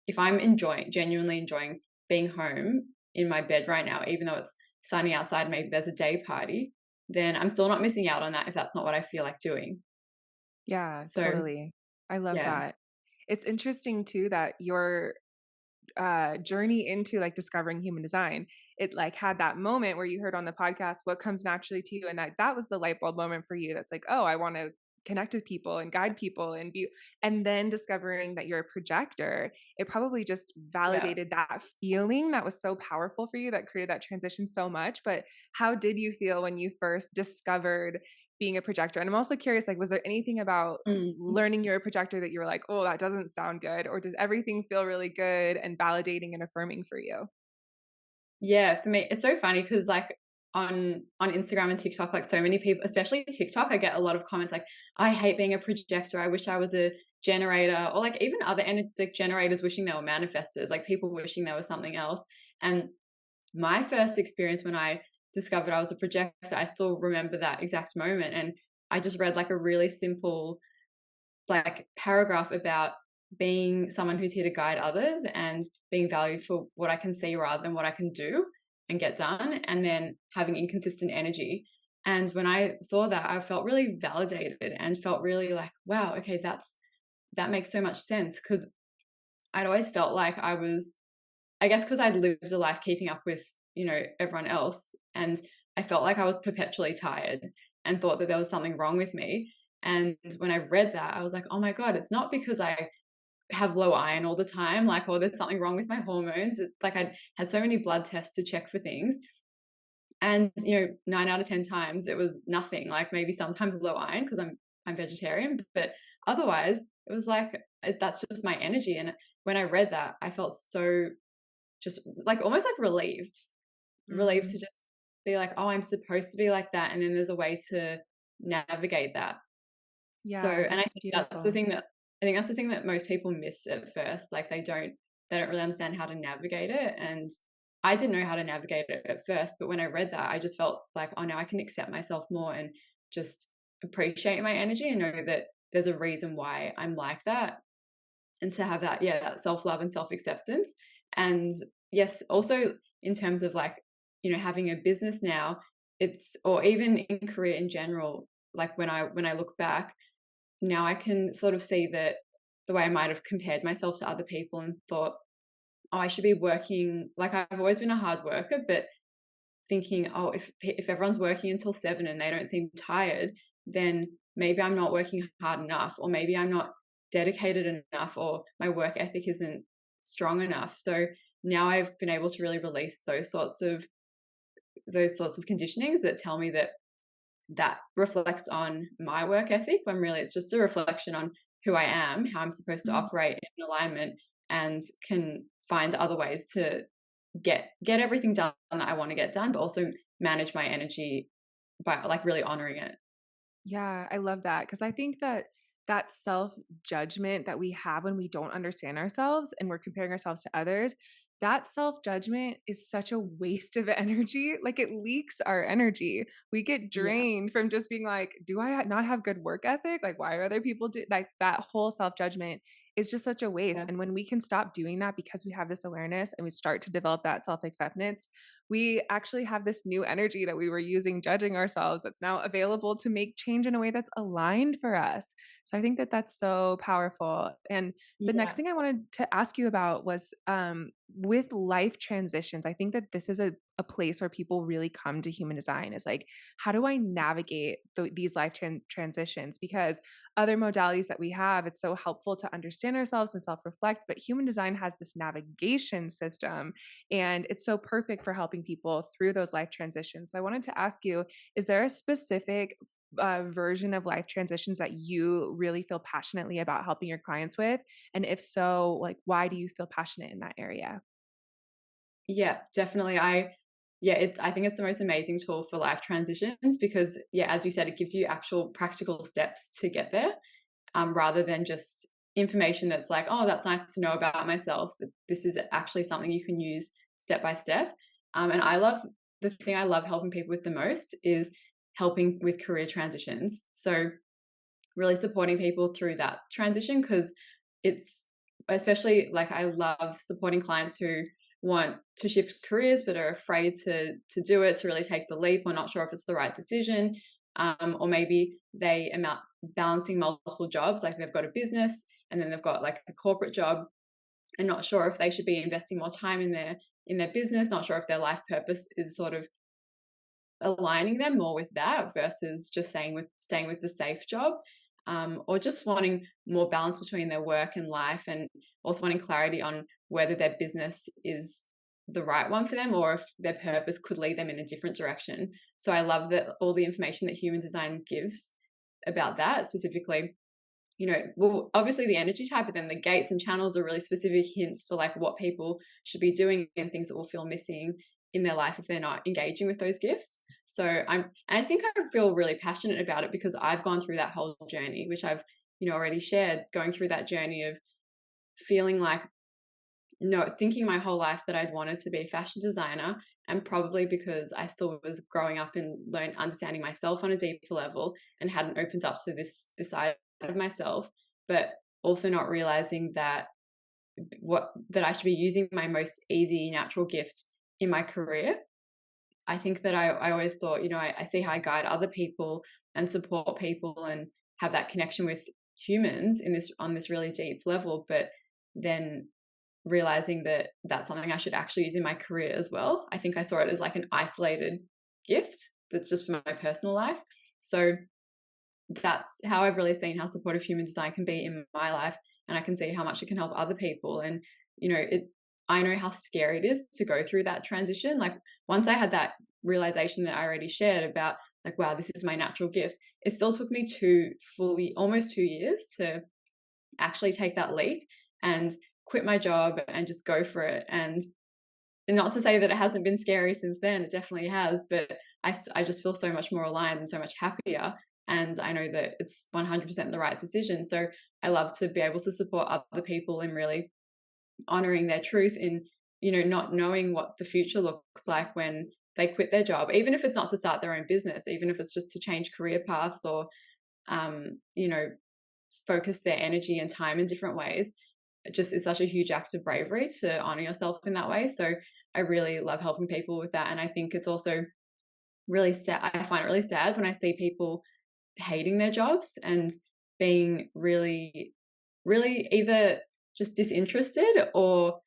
if I'm genuinely enjoying being home in my bed right now, even though it's sunny outside, maybe there's a day party, then I'm still not missing out on that if that's not what I feel like doing. Yeah, So, totally. I love that. It's interesting too that your journey into like discovering human design, it like had that moment where you heard on the podcast what comes naturally to you, and that was the light bulb moment for you. That's like, oh, I want to connect with people and guide people and be, and then discovering that you're a projector, it probably just validated that feeling that was so powerful for you, that created that transition so much. But how did you feel when you first discovered being a projector? And I'm also curious, like, was there anything about learning you're a projector that you were like, oh, that doesn't sound good? Or did everything feel really good and validating and affirming for you? Yeah, for me, it's so funny because like on Instagram and TikTok, like so many people, especially TikTok, I get a lot of comments like, I hate being a projector, I wish I was a generator, or like even other energetic generators wishing they were manifestors, like people wishing they were something else. And my first experience when I discovered I was a projector, I still remember that exact moment. And I just read like a really simple like paragraph about being someone who's here to guide others and being valued for what I can see rather than what I can do and get done, and then having inconsistent energy. And when I saw that, I felt really validated and felt really like, wow, okay, that makes so much sense, because I'd always felt like I was, I guess because I'd lived a life keeping up with, everyone else, and I felt like I was perpetually tired and thought that there was something wrong with me. And when I read that, I was like, oh my God, it's not because I have low iron all the time, like, or there's something wrong with my hormones. It's like I'd had so many blood tests to check for things. And, 9 out of 10 times it was nothing, like maybe sometimes low iron because I'm vegetarian, but otherwise it was like, that's just my energy. And when I read that, I felt so just like almost like relieved to just be like, oh, I'm supposed to be like that, and then there's a way to navigate that. Yeah, So, and I that's think beautiful. that's the thing that most people miss at first. Like they don't really understand how to navigate it. And I didn't know how to navigate it at first, but when I read that, I just felt like, oh, now I can accept myself more and just appreciate my energy and know that there's a reason why I'm like that, and to have that, yeah, that self-love and self-acceptance. And yes, also in terms of like, you know, having a business now, or even in career in general, like when I look back now, I can sort of see that the way I might have compared myself to other people and thought, oh, I should be working, like I've always been a hard worker, but thinking, oh, if everyone's working until 7 and they don't seem tired, then maybe I'm not working hard enough, or maybe I'm not dedicated enough, or my work ethic isn't strong enough. So now I've been able to really release those sorts of conditionings that tell me that reflects on my work ethic, when really it's just a reflection on who I am, how I'm supposed to operate in alignment, and can find other ways to get everything done that I want to get done, but also manage my energy by like really honoring it. Yeah, I love that, because I think that self-judgment that we have when we don't understand ourselves and we're comparing ourselves to others, that self-judgment is such a waste of energy. Like it leaks our energy. We get Yeah. drained from just being like, do I not have good work ethic? Like why are other people do like that? Whole self-judgment is just such a waste. Yeah. And when we can stop doing that because we have this awareness and we start to develop that self-acceptance, we actually have this new energy that we were using judging ourselves that's now available to make change in a way that's aligned for us. So I think that that's so powerful. And the next thing I wanted to ask you about was with life transitions. I think that this is a place where people really come to human design, is like, how do I navigate these life transitions? Because other modalities that we have, it's so helpful to understand ourselves and self-reflect, but human design has this navigation system, and it's so perfect for helping people through those life transitions. So I wanted to ask you, is there a specific version of life transitions that you really feel passionately about helping your clients with? And if so, like, why do you feel passionate in that area? Yeah, definitely. I think it's the most amazing tool for life transitions because, yeah, as you said, it gives you actual practical steps to get there, rather than just information that's like, oh, that's nice to know about myself. This is actually something you can use step by step. And the thing I love helping people with the most is helping with career transitions. So really supporting people through that transition, because it's especially like I love supporting clients who want to shift careers but are afraid to do it, to really take the leap, or not sure if it's the right decision, or maybe they are balancing multiple jobs, like they've got a business and then they've got like a corporate job, and not sure if they should be investing more time in their business, not sure if their life purpose is sort of aligning them more with that versus just staying with the safe job, or just wanting more balance between their work and life, and also wanting clarity on whether their business is the right one for them or if their purpose could lead them in a different direction. So I love that all the information that human design gives about that specifically, well, obviously the energy type, but then the gates and channels are really specific hints for like what people should be doing and things that will feel missing in their life if they're not engaging with those gifts. So I think I feel really passionate about it because I've gone through that whole journey, which I've, already shared, going through that journey of feeling like, thinking my whole life that I'd wanted to be a fashion designer, and probably because I still was growing up and understanding myself on a deeper level and hadn't opened up to this side of myself, but also not realizing that I should be using my most easy natural gift in my career. I think that I always thought, I see how I guide other people and support people and have that connection with humans on this really deep level, but then realizing that that's something I should actually use in my career as well. I think I saw it as like an isolated gift that's just for my personal life. So that's how I've really seen how supportive human design can be in my life, and I can see how much it can help other people. And I know how scary it is to go through that transition. Like once I had that realization that I already shared about like, wow, this is my natural gift, it still took me almost 2 years to actually take that leap and quit my job and just go for it. And not to say that it hasn't been scary since then, it definitely has, but I just feel so much more aligned and so much happier. And I know that it's 100% the right decision. So I love to be able to support other people in really honoring their truth, in, you know, not knowing what the future looks like when they quit their job, even if it's not to start their own business, even if it's just to change career paths or, you know, focus their energy and time in different ways. It just is such a huge act of bravery to honor yourself in that way. So I really love helping people with that. And I think it's also really sad. I find it really sad when I see people hating their jobs and being really, really either just disinterested or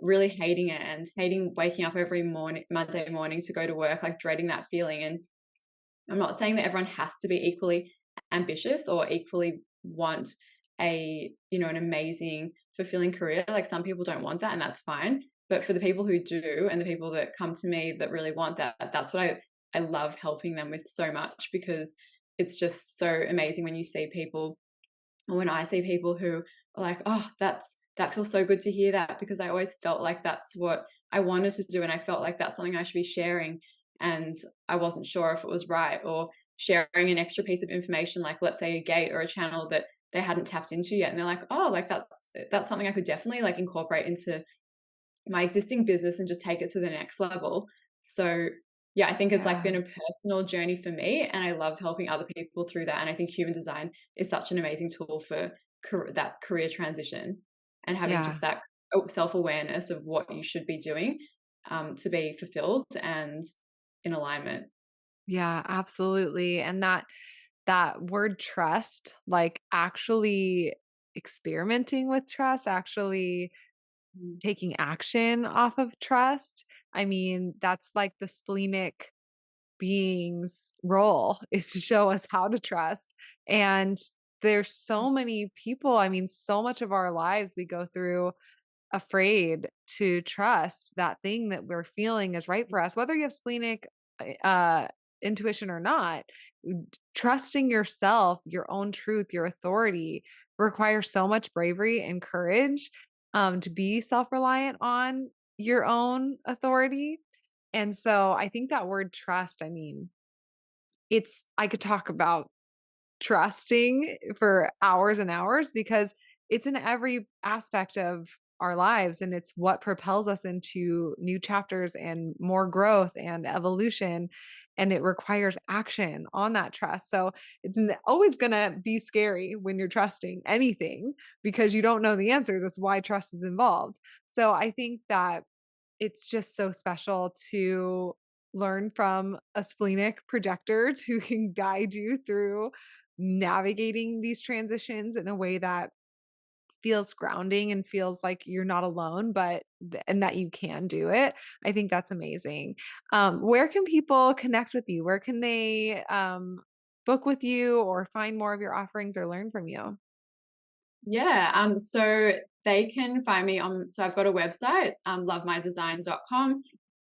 really hating it, and hating waking up every Monday morning to go to work, like dreading that feeling. And I'm not saying that everyone has to be equally ambitious or equally want a, you know, an amazing, fulfilling career. Like some people don't want that, and that's fine. But for the people who do, and the people that come to me that really want that, that's what I love helping them with so much, because it's just so amazing when you see people, or when I see people who are like, oh, that feels so good to hear that, because I always felt like that's what I wanted to do, and I felt like that's something I should be sharing, and I wasn't sure if it was right. Or sharing an extra piece of information, like let's say a gate or a channel that they hadn't tapped into yet, and they're like, oh, like that's something I could definitely like incorporate into my existing business and just take it to the next level. So yeah, I think it's like been a personal journey for me, and I love helping other people through that. And I think human design is such an amazing tool for that career transition, and having just that self-awareness of what you should be doing to be fulfilled and in alignment. Yeah, absolutely. And that word trust, like actually experimenting with trust, actually taking action off of trust. I mean, that's like the splenic being's role, is to show us how to trust. And there's so many people, I mean, so much of our lives we go through afraid to trust that thing that we're feeling is right for us, whether you have splenic uh intuition or not. Trusting yourself, your own truth, your authority requires so much bravery and courage, to be self-reliant on your own authority. And so I think that word trust, I mean, I could talk about trusting for hours and hours, because it's in every aspect of our lives, and it's what propels us into new chapters and more growth and evolution. And it requires action on that trust. So it's always going to be scary when you're trusting anything, because you don't know the answers. That's why trust is involved. So I think that it's just so special to learn from a splenic projector who can guide you through navigating these transitions in a way that feels grounding and feels like you're not alone, and that you can do it. I think that's amazing. Where can people connect with you? Where can they book with you or find more of your offerings or learn from you? Yeah, so they can find me on, so I've got a website, lovemydesign.com.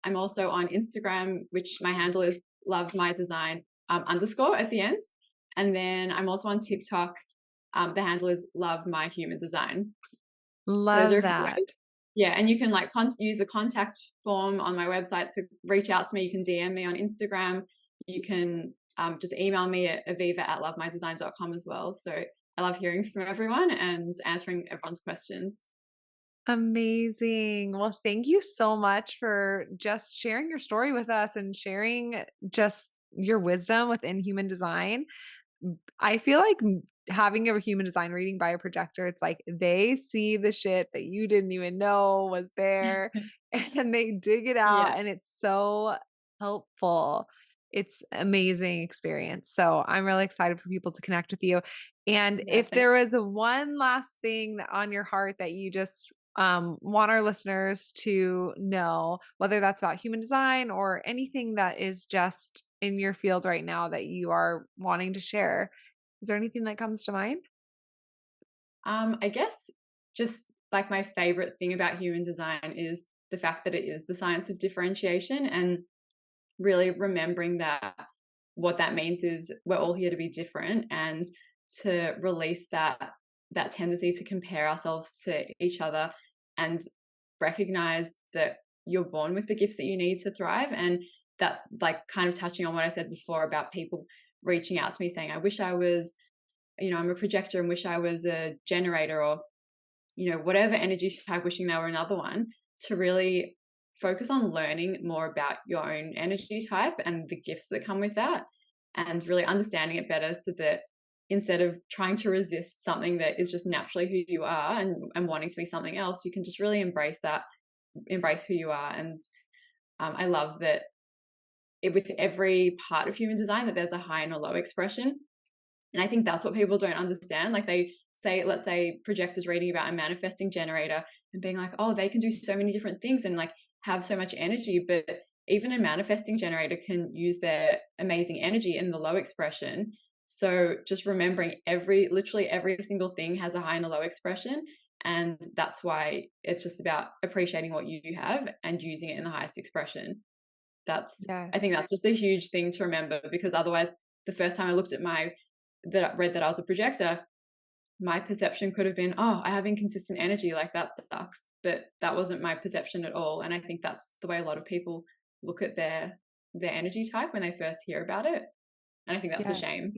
I'm also on Instagram, which my handle is lovemydesign underscore at the end. And then I'm also on TikTok. The handle is lovemyhumandesign. So those are Love a few that. ways. Yeah, and you can like use the contact form on my website to reach out to me. You can DM me on Instagram. You can just email me at aviva@lovemydesign.com as well. So I love hearing from everyone and answering everyone's questions. Amazing. Well, thank you so much for just sharing your story with us and sharing just your wisdom within human design. I feel like having a human design reading by a projector, it's like they see the shit that you didn't even know was there and they dig it out, Yeah, and it's so helpful. It's amazing experience. So I'm really excited for people to connect with you. And yeah. if there was one last thing on your heart that you just want our listeners to know, whether that's about human design or anything that is just in your field right now that you are wanting to share, is there anything that comes to mind? I guess just like my favorite thing about human design is the fact that it is the science of differentiation, and really remembering that what that means is we're all here to be different, and to release that tendency to compare ourselves to each other, and recognize that you're born with the gifts that you need to thrive. And that, like, kind of touching on what I said before about people reaching out to me saying, I wish I was, I'm a projector and wish I was a generator, or, whatever energy type, wishing they were another one, to really focus on learning more about your own energy type and the gifts that come with that, and really understanding it better, so that instead of trying to resist something that is just naturally who you are and wanting to be something else, you can just really embrace who you are. And I love that with every part of human design that there's a high and a low expression. And I think that's what people don't understand. Like, they say, let's say projectors reading about a manifesting generator and being like, oh, they can do so many different things and like have so much energy. But even a manifesting generator can use their amazing energy in the low expression. So just remembering literally every single thing has a high and a low expression. And that's why it's just about appreciating what you have and using it in the highest expression. I think that's just a huge thing to remember, because otherwise, the first time I looked at read that I was a projector, my perception could have been, oh, I have inconsistent energy, like that sucks. But that wasn't my perception at all. And I think that's the way a lot of people look at their energy type when they first hear about it. And I think that's a shame.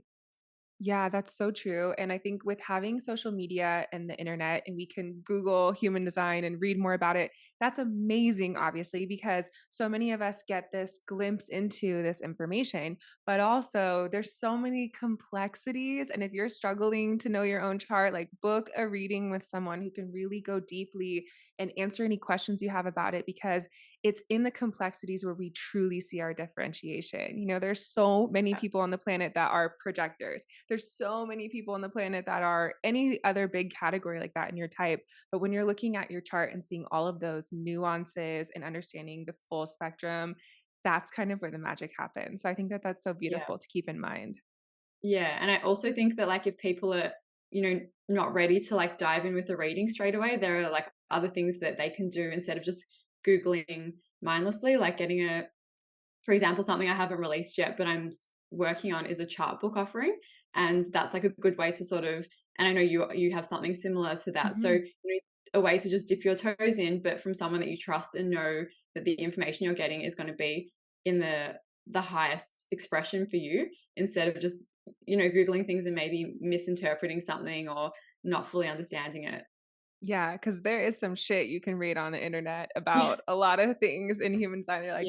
Yeah, that's so true. And I think with having social media and the internet, and we can Google human design and read more about it, that's amazing, obviously, because so many of us get this glimpse into this information, but also there's so many complexities. And if you're struggling to know your own chart, like, book a reading with someone who can really go deeply and answer any questions you have about it, because it's in the complexities where we truly see our differentiation. There's so many people on the planet that are projectors. There's so many people on the planet that are any other big category like that in your type. But when you're looking at your chart and seeing all of those nuances and understanding the full spectrum, that's kind of where the magic happens. So I think that that's so beautiful to keep in mind. Yeah. And I also think that, like, if people are, not ready to like dive in with the reading straight away, there are like other things that they can do instead of just Googling mindlessly, like getting for example, something I haven't released yet, but I'm working on, is a chart book offering. And that's like a good way to sort of, and I know you have something similar to that. So, a way to just dip your toes in, but from someone that you trust and know that the information you're getting is going to be in the highest expression for you, instead of just, Googling things and maybe misinterpreting something or not fully understanding it. Yeah, because there is some shit you can read on the internet about a lot of things in human design. You're like,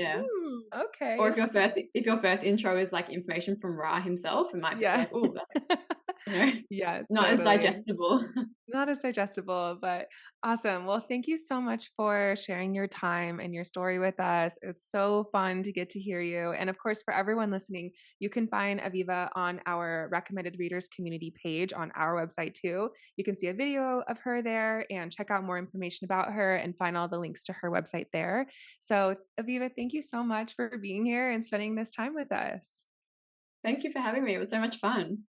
okay. Or if your first intro is like information from Ra himself, it might be like, oh, yeah, not as digestible. Not as digestible, but awesome. Well, thank you so much for sharing your time and your story with us. It was so fun to get to hear you. And of course, for everyone listening, you can find Aviva on our recommended readers community page on our website too. You can see a video of her there and check out more information about her and find all the links to her website there. So Aviva, thank you so much for being here and spending this time with us. Thank you for having me. It was so much fun.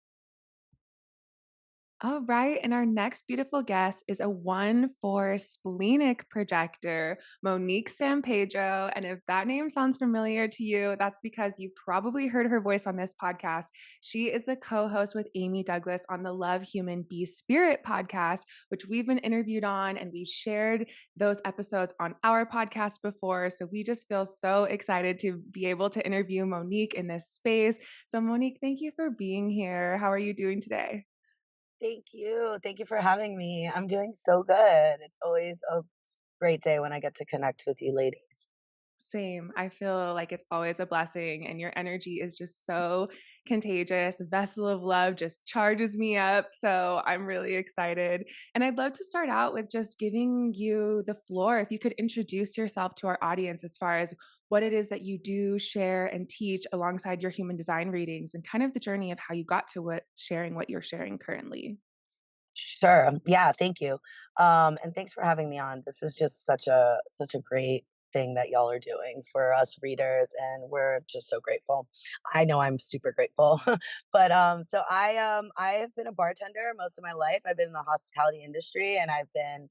All right. And our next beautiful guest is a 1/4 splenic projector, Monique Sampedro. And if that name sounds familiar to you, that's because you probably heard her voice on this podcast. She is the co-host with Amy Douglas on the Love Human Be Spirit podcast, which we've been interviewed on, and we've shared those episodes on our podcast before. So we just feel so excited to be able to interview Monique in this space. So Monique, thank you for being here. How are you doing today? Thank you. Thank you for having me. I'm doing so good. It's always a great day when I get to connect with you ladies. Same. I feel like it's always a blessing, and your energy is just so contagious. A vessel of love just charges me up. So I'm really excited. And I'd love to start out with just giving you the floor. If you could introduce yourself to our audience as far as what it is that you do, share, and teach alongside your human design readings, and kind of the journey of how you got to sharing what you're sharing currently. Sure. Yeah, thank you. And thanks for having me on. This is just such a great thing that y'all are doing for us readers, and we're just so grateful. I know I'm super grateful. But so I have been a bartender most of my life. I've been in the hospitality industry, and I've been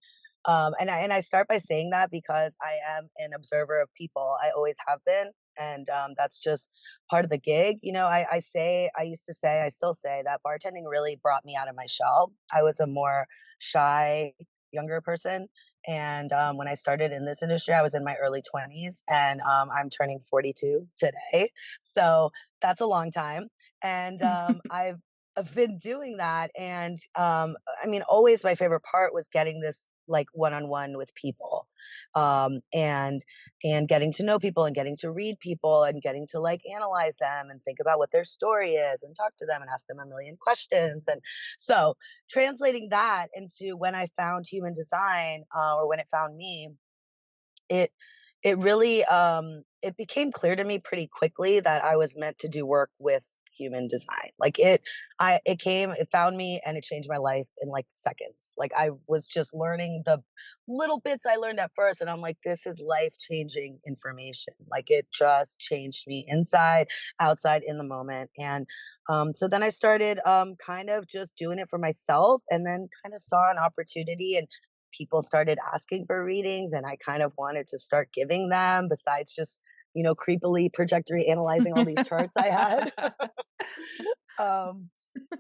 and I start by saying that because I am an observer of people. I always have been. And that's just part of the gig. I used to say, I still say that bartending really brought me out of my shell. I was a more shy, younger person. And when I started in this industry, I was in my early 20s, and I'm turning 42 today. So that's a long time. And I've been doing that. And I mean, always my favorite part was getting this like one-on-one with people, um, and and getting to know people and getting to read people and getting to like analyze them and think about what their story is and talk to them and ask them a million questions. And so translating that into when I found human design, or when it found me, it it really it became clear to me pretty quickly that I was meant to do work with human design. Like it found me and it changed my life in like seconds. Like I was just learning the little bits I learned at first and I'm like, this is life-changing information. Like it just changed me inside, outside, in the moment. And so then I started kind of just doing it for myself and then kind of saw an opportunity and people started asking for readings and I kind of wanted to start giving them besides just, creepily projectory analyzing all these charts I had. um,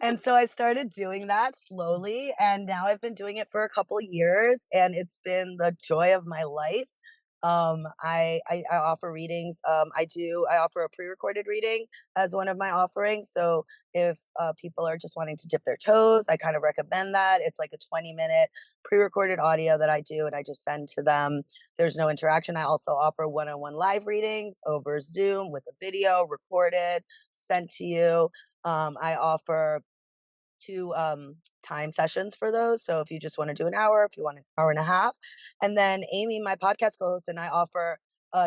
and so I started doing that slowly and now I've been doing it for a couple years and it's been the joy of my life. I offer readings. I offer a pre-recorded reading as one of my offerings. So if people are just wanting to dip their toes, I kind of recommend that. It's like a 20-minute pre-recorded audio that I do and I just send to them. There's no interaction. I also offer one-on-one live readings over Zoom with a video recorded, sent to you. I offer two time sessions for those. So if you just want to do an hour, if you want an hour and a half. And then Amy, my podcast co-host, and I offer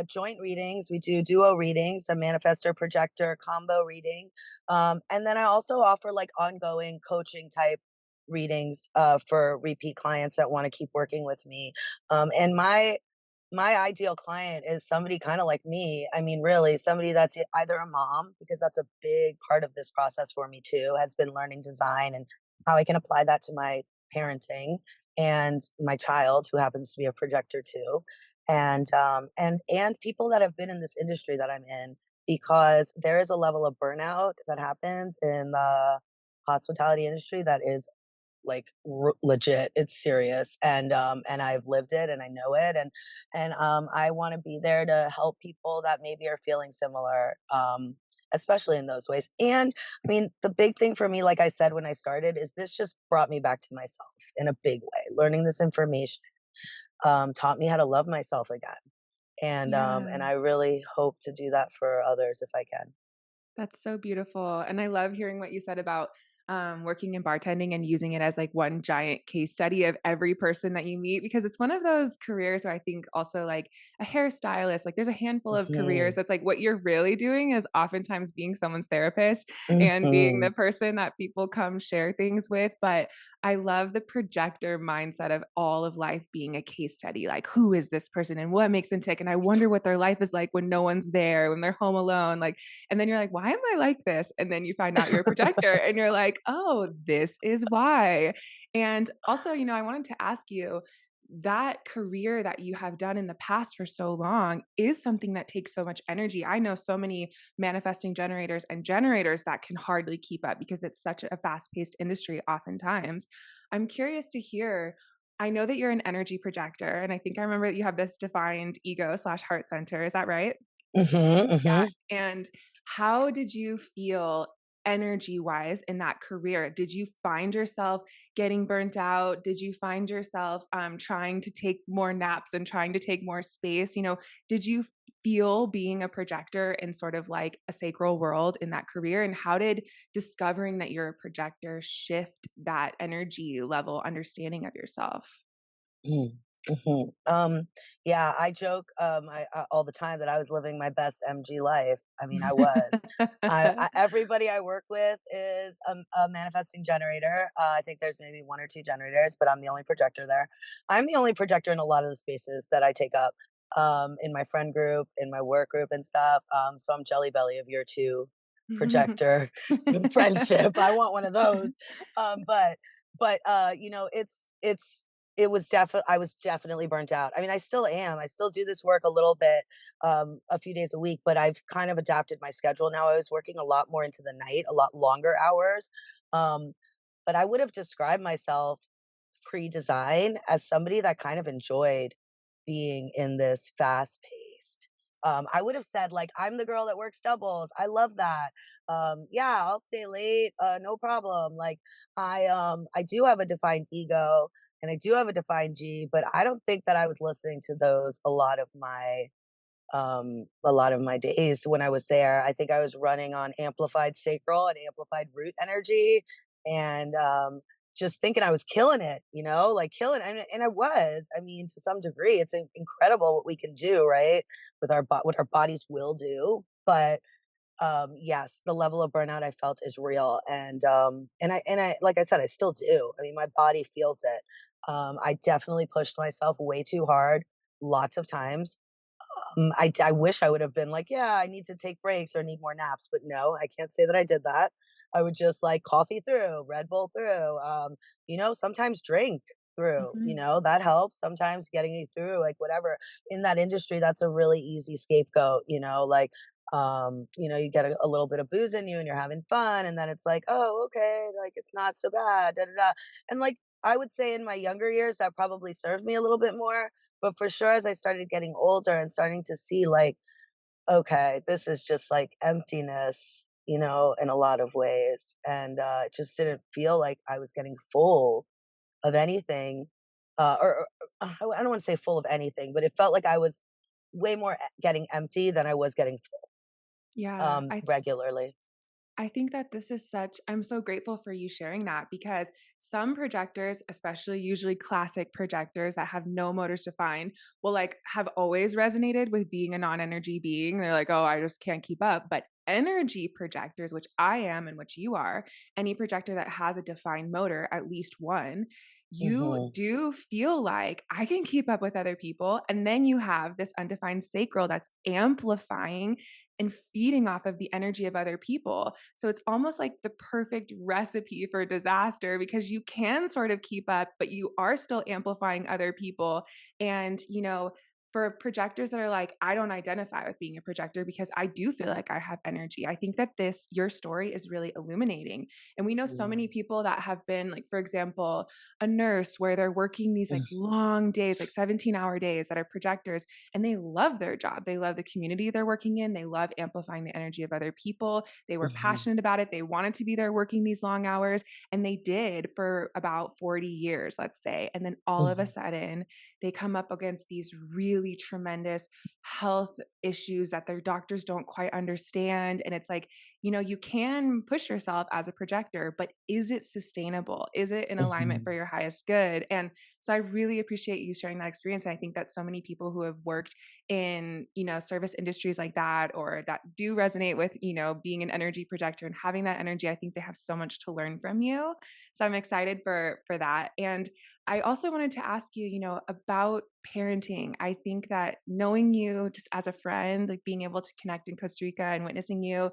joint readings. We do duo readings, a manifestor projector combo reading. And then I also offer like ongoing coaching type readings for repeat clients that want to keep working with me. And my ideal client is somebody kind of like me. I mean, really, somebody that's either a mom, because that's a big part of this process for me too, has been learning design and how I can apply that to my parenting and my child who happens to be a projector too. And people that have been in this industry that I'm in, because there is a level of burnout that happens in the hospitality industry that is like legit. It's serious, and I've lived it and I know it, and I want to be there to help people that maybe are feeling similar, especially in those ways. And I mean, the big thing for me, like I said when I started, is this just brought me back to myself in a big way. Learning this information taught me how to love myself again, and Yeah. I really hope to do that for others if I can. That's so beautiful. And I love hearing what you said about working in bartending and using it as like one giant case study of every person that you meet, because it's one of those careers where I think also like a hairstylist, like there's a handful of careers Hmm. that's like what you're really doing is oftentimes being someone's therapist and being Hmm. the person that people come share things with. But I love the projector mindset of all of life being a case study. Like, who is this person and what makes them tick? And I wonder what their life is like when no one's there, when they're home alone. Like, and then you're like, why am I like this? And then you find out you're a projector and you're like, oh, this is why. And also, I wanted to ask you, that career that you have done in the past for so long is something that takes so much energy. I know so many manifesting generators and generators that can hardly keep up because it's such a fast-paced industry oftentimes. I'm curious to hear, I know that you're an energy projector, and I think I remember that you have this defined ego/heart center. Is that right? Hmm. Yeah. Hmm. And how did you feel energy wise in that career? Did you find yourself getting burnt out? Did you find yourself trying to take more naps and trying to take more space? Did you feel being a projector in sort of like a sacral world in that career? And how did discovering that you're a projector shift that energy level understanding of yourself? Mm, mhm. Yeah, I joke all the time that I was living my best MG life. I mean, I was. Everybody I work with is a manifesting generator. I think there's maybe one or two generators, but I'm the only projector there. I'm the only projector in a lot of the spaces that I take up, in my friend group, in my work group, and stuff. So I'm jelly belly of your two projector friendship. I want one of those. But it was definitely I was definitely burnt out. I mean, I still am. I still do this work a little bit, a few days a week, but I've kind of adapted my schedule now. I was working a lot more into the night, a lot longer hours. Um, but I would have described myself pre-design as somebody that kind of enjoyed being in this fast paced. I would have said like, I'm the girl that works doubles. I love that. Yeah, I'll stay late. No problem. Like I do have a defined ego and I do have a defined G, but I don't think that I was listening to those a lot of my days when I was there. I think I was running on amplified sacral and amplified root energy and just thinking I was killing it, like killing and I was. I mean, to some degree, it's incredible what we can do, right? With what our bodies will do. But yes, the level of burnout I felt is real. And I like I said, I still do. I mean, my body feels it. I definitely pushed myself way too hard lots of times. I wish I would have been like, yeah, I need to take breaks or need more naps, but no, I can't say that I did that. I would just like coffee through, Red Bull through, sometimes drink through, Mhm. that helps. Sometimes getting you through, like whatever. In that industry, that's a really easy scapegoat, like, you get a little bit of booze in you and you're having fun, and then it's like, oh, okay, like it's not so bad, da da da. And like I would say in my younger years, that probably served me a little bit more, but for sure, as I started getting older and starting to see, like, okay, this is just like emptiness, in a lot of ways. And it just didn't feel like I was getting full of anything. I don't want to say full of anything, but it felt like I was way more getting empty than I was getting full Yeah, regularly. I think that this is I'm so grateful for you sharing that because some projectors, especially usually classic projectors that have no motors defined, will like have always resonated with being a non-energy being. They're like, oh, I just can't keep up. But energy projectors, which I am and which you are, any projector that has a defined motor, at least one, you Hmm. do feel like I can keep up with other people. And then you have this undefined sacral that's amplifying and feeding off of the energy of other people. So it's almost like the perfect recipe for disaster because you can sort of keep up, but you are still amplifying other people. And, for projectors that are like, I don't identify with being a projector because I do feel like I have energy. I think that your story is really illuminating. And we know so many people that have been, like, for example, a nurse where they're working these like long days, like 17-hour days that are projectors, and they love their job. They love the community they're working in. They love amplifying the energy of other people. They were Hmm. passionate about it. They wanted to be there working these long hours, and they did for about 40 years, let's say. And then all of a Hmm. sudden, they come up against these really tremendous health issues that their doctors don't quite understand. And it's like, you can push yourself as a projector, but is it sustainable? Is it in alignment for Hmm. your highest good? And so I really appreciate you sharing that experience. And I think that so many people who have worked in, service industries like that, or that do resonate with, being an energy projector and having that energy, I think they have so much to learn from you. So I'm excited for that. And I also wanted to ask you, about parenting. I think that knowing you just as a friend, like being able to connect in Costa Rica and witnessing you,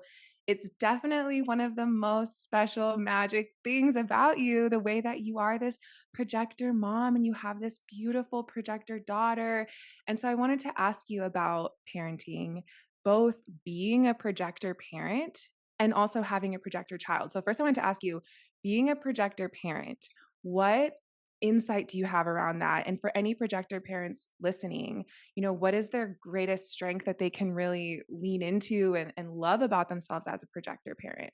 it's definitely one of the most special magic things about you, the way that you are this projector mom and you have this beautiful projector daughter. And so I wanted to ask you about parenting, both being a projector parent and also having a projector child. So first I wanted to ask you, being a projector parent, what insight do you have around that? And for any projector parents listening, what is their greatest strength that they can really lean into and love about themselves as a projector parent?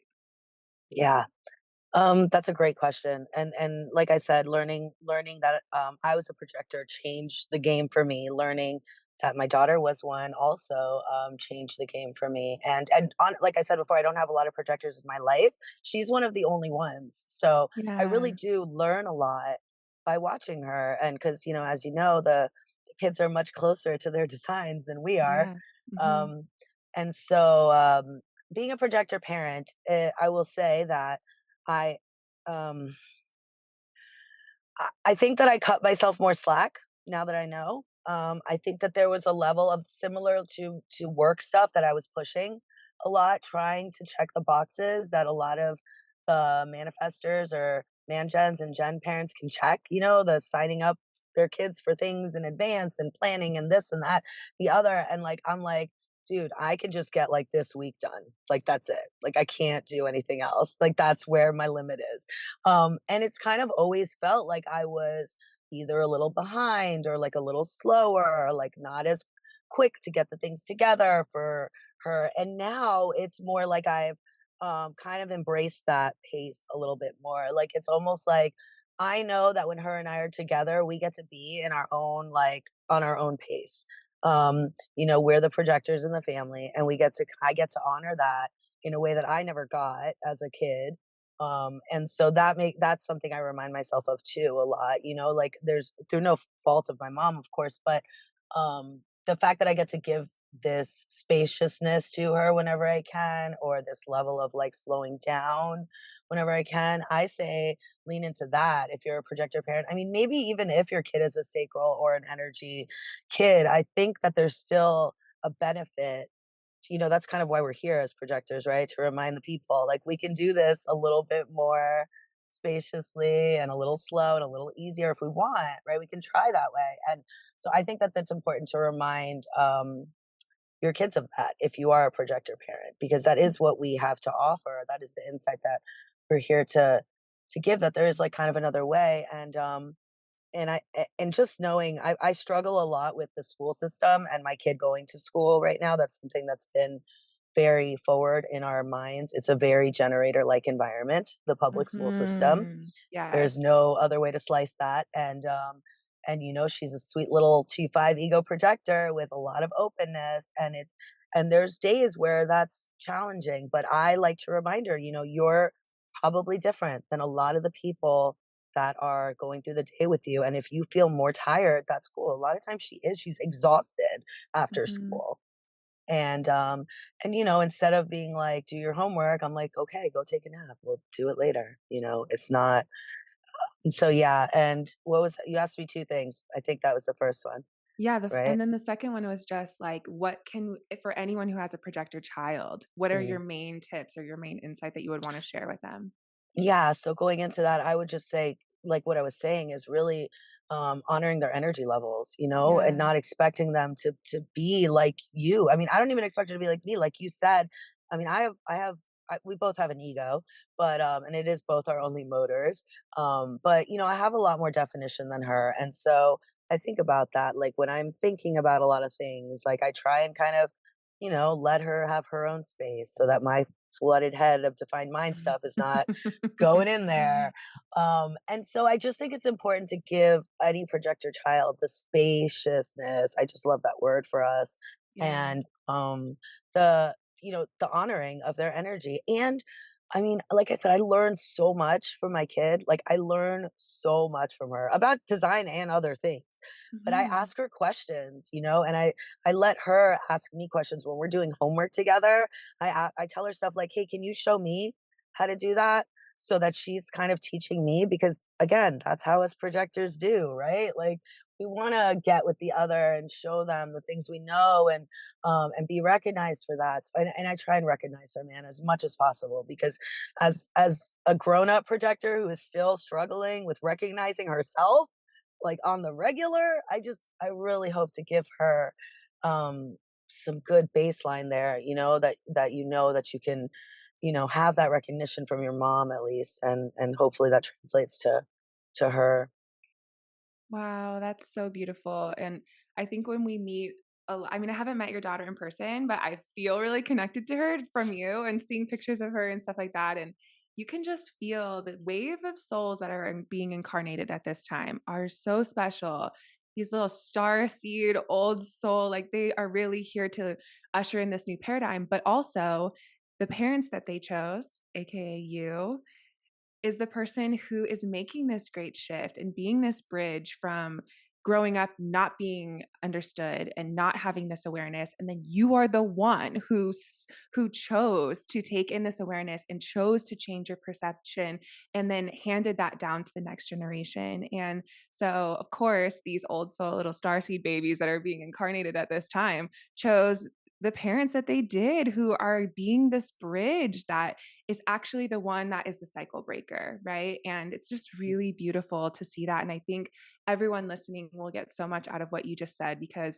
Yeah. That's a great question. And like I said, learning that I was a projector changed the game for me. Learning that my daughter was one also changed the game for me. Like I said before, I don't have a lot of projectors in my life. She's one of the only ones. So I really Yeah. do learn a lot by watching her. And because, as you know, the kids are much closer to their designs than we are. Yeah. Hmm. Um, and so being a projector parent, I will say that I um I think that I cut myself more slack now that I know. I think that there was a level of similar to work stuff that I was pushing a lot, trying to check the boxes that a lot of the manifestors or man gens and gen parents can check, the signing up their kids for things in advance and planning and this and that, the other. And like I'm like, dude, I can just get like this week done. Like that's it. Like I can't do anything else. Like that's where my limit is. And it's kind of always felt like I was either a little behind or like a little slower or like not as quick to get the things together for her. And now it's more like I've kind of embraced that pace a little bit more. Like it's almost like I know that when her and I are together, we get to be in our own, like on our own pace. We're the projectors in the family and I get to honor that in a way that I never got as a kid. And so that's something I remind myself of too a lot, like there's through no fault of my mom, of course, but the fact that I get to give this spaciousness to her whenever I can, or this level of like slowing down whenever I can, I say lean into that if you're a projector parent. I mean, maybe even if your kid is a sacral or an energy kid, I think that there's still a benefit. That's kind of why we're here as projectors, right? To remind the people like we can do this a little bit more spaciously and a little slow and a little easier if we want, right? We can try that way. And so I think that that's important to remind your kids of that if you are a projector parent, because that is what we have to offer. That is the insight that we're here to give, that there is like kind of another way. And just knowing I struggle a lot with the school system and my kid going to school right now. That's something that's been very forward in our minds. It's a very generator like environment, the public school system. There's Yes. no other way to slice that. And she's a sweet little 2-5 ego projector with a lot of openness, and there's days where that's challenging, but I like to remind her, you're probably different than a lot of the people that are going through the day with you. And if you feel more tired, that's cool. A lot of times she's exhausted after Mhm. school. And instead of being like, do your homework, I'm like, okay, go take a nap. We'll do it later. It's not. And so, yeah. And you asked me two things. I think that was the first one, Yeah, right? and then the second one was just like, for anyone who has a projector child, what are your Mm. main tips or your main insight that you would want to share with them? Yeah. So going into that, I would just say, like what I was saying is really honoring their energy levels, and Yeah. not expecting them to be like you. I mean, I don't even expect her to be like me, like you said. I mean, we both have an ego, but and it is both our only motors. But I have a lot more definition than her, and so I think about that. Like when I'm thinking about a lot of things, like I try and kind of, let her have her own space so that my flooded head of defined mind stuff is not going in there. And so I just think it's important to give any projector child the spaciousness. I just love that word for us. Yeah. And the honoring of their energy. And I mean, like I said, I learned so much from my kid. Like I learn so much from her about design and other things. But I Mhm. ask her questions, and I let her ask me questions when we're doing homework together. I tell her stuff like, "Hey, can you show me how to do that?" So that she's kind of teaching me, because again, that's how us projectors do, right? Like we want to get with the other and show them the things we know, and be recognized for that. So, and I try and recognize her, man, as much as possible, because as a grown up projector who is still struggling with recognizing herself, like on the regular, I really hope to give her some good baseline there, that you can, have that recognition from your mom at least, and hopefully that translates to her. Wow, that's so beautiful. And I think when we meet, I mean, I haven't met your daughter in person, but I feel really connected to her from you and seeing pictures of her and stuff like that. And you can just feel the wave of souls that are being incarnated at this time are so special. These little star seed, old soul, like they are really here to usher in this new paradigm, but also the parents that they chose, AKA you, is the person who is making this great shift and being this bridge from growing up not being understood and not having this awareness, and then you are the one who chose to take in this awareness and chose to change your perception and then handed that down to the next generation. And so of course these old soul little starseed babies that are being incarnated at this time chose the parents that they did, who are being this bridge that is actually the one that is the cycle breaker, right? And it's just really beautiful to see that. And I think everyone listening will get so much out of what you just said, because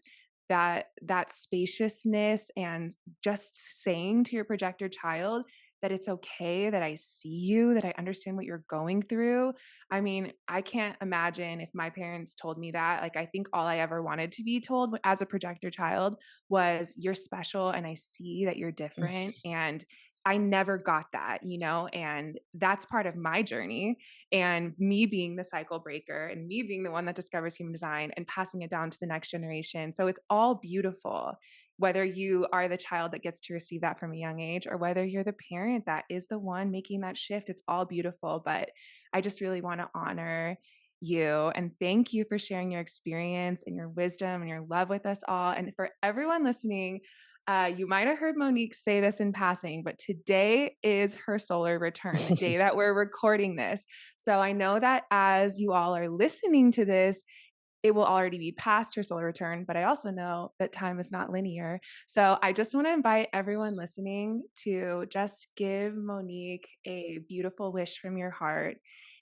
that spaciousness and just saying to your projector child that it's okay, that I see you, that I understand what you're going through. I mean, I can't imagine if my parents told me that. Like, I think all I ever wanted to be told as a projector child was, you're special and I see that you're different. And I never got that, and that's part of my journey, and me being the cycle breaker and me being the one that discovers human design and passing it down to the next generation. So it's all beautiful, whether you are the child that gets to receive that from a young age or whether you're the parent that is the one making that shift. It's all beautiful. But I just really want to honor you and thank you for sharing your experience and your wisdom and your love with us all. And for everyone listening, you might have heard Monique say this in passing, but today is her solar return, the day that we're recording this. So I know that as you all are listening to this, it will already be past her solar return, but I also know that time is not linear. So I just want to invite everyone listening to just give Monique a beautiful wish from your heart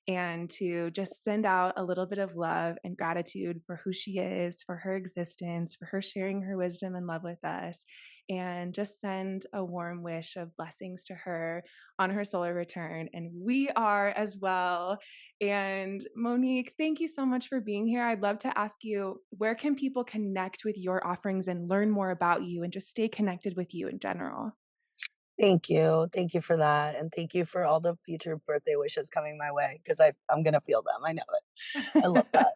and to just send out a little bit of love and gratitude for who she is, for her existence, for her sharing her wisdom and love with us, and just send a warm wish of blessings to her on her solar return. And we are as well. And Monique, thank you so much for being here. I'd love to ask you, where can people connect with your offerings and learn more about you and just stay connected with you in general? Thank you. Thank you for that. And thank you for all the future birthday wishes coming my way because I'm going to feel them. I know it. I love that.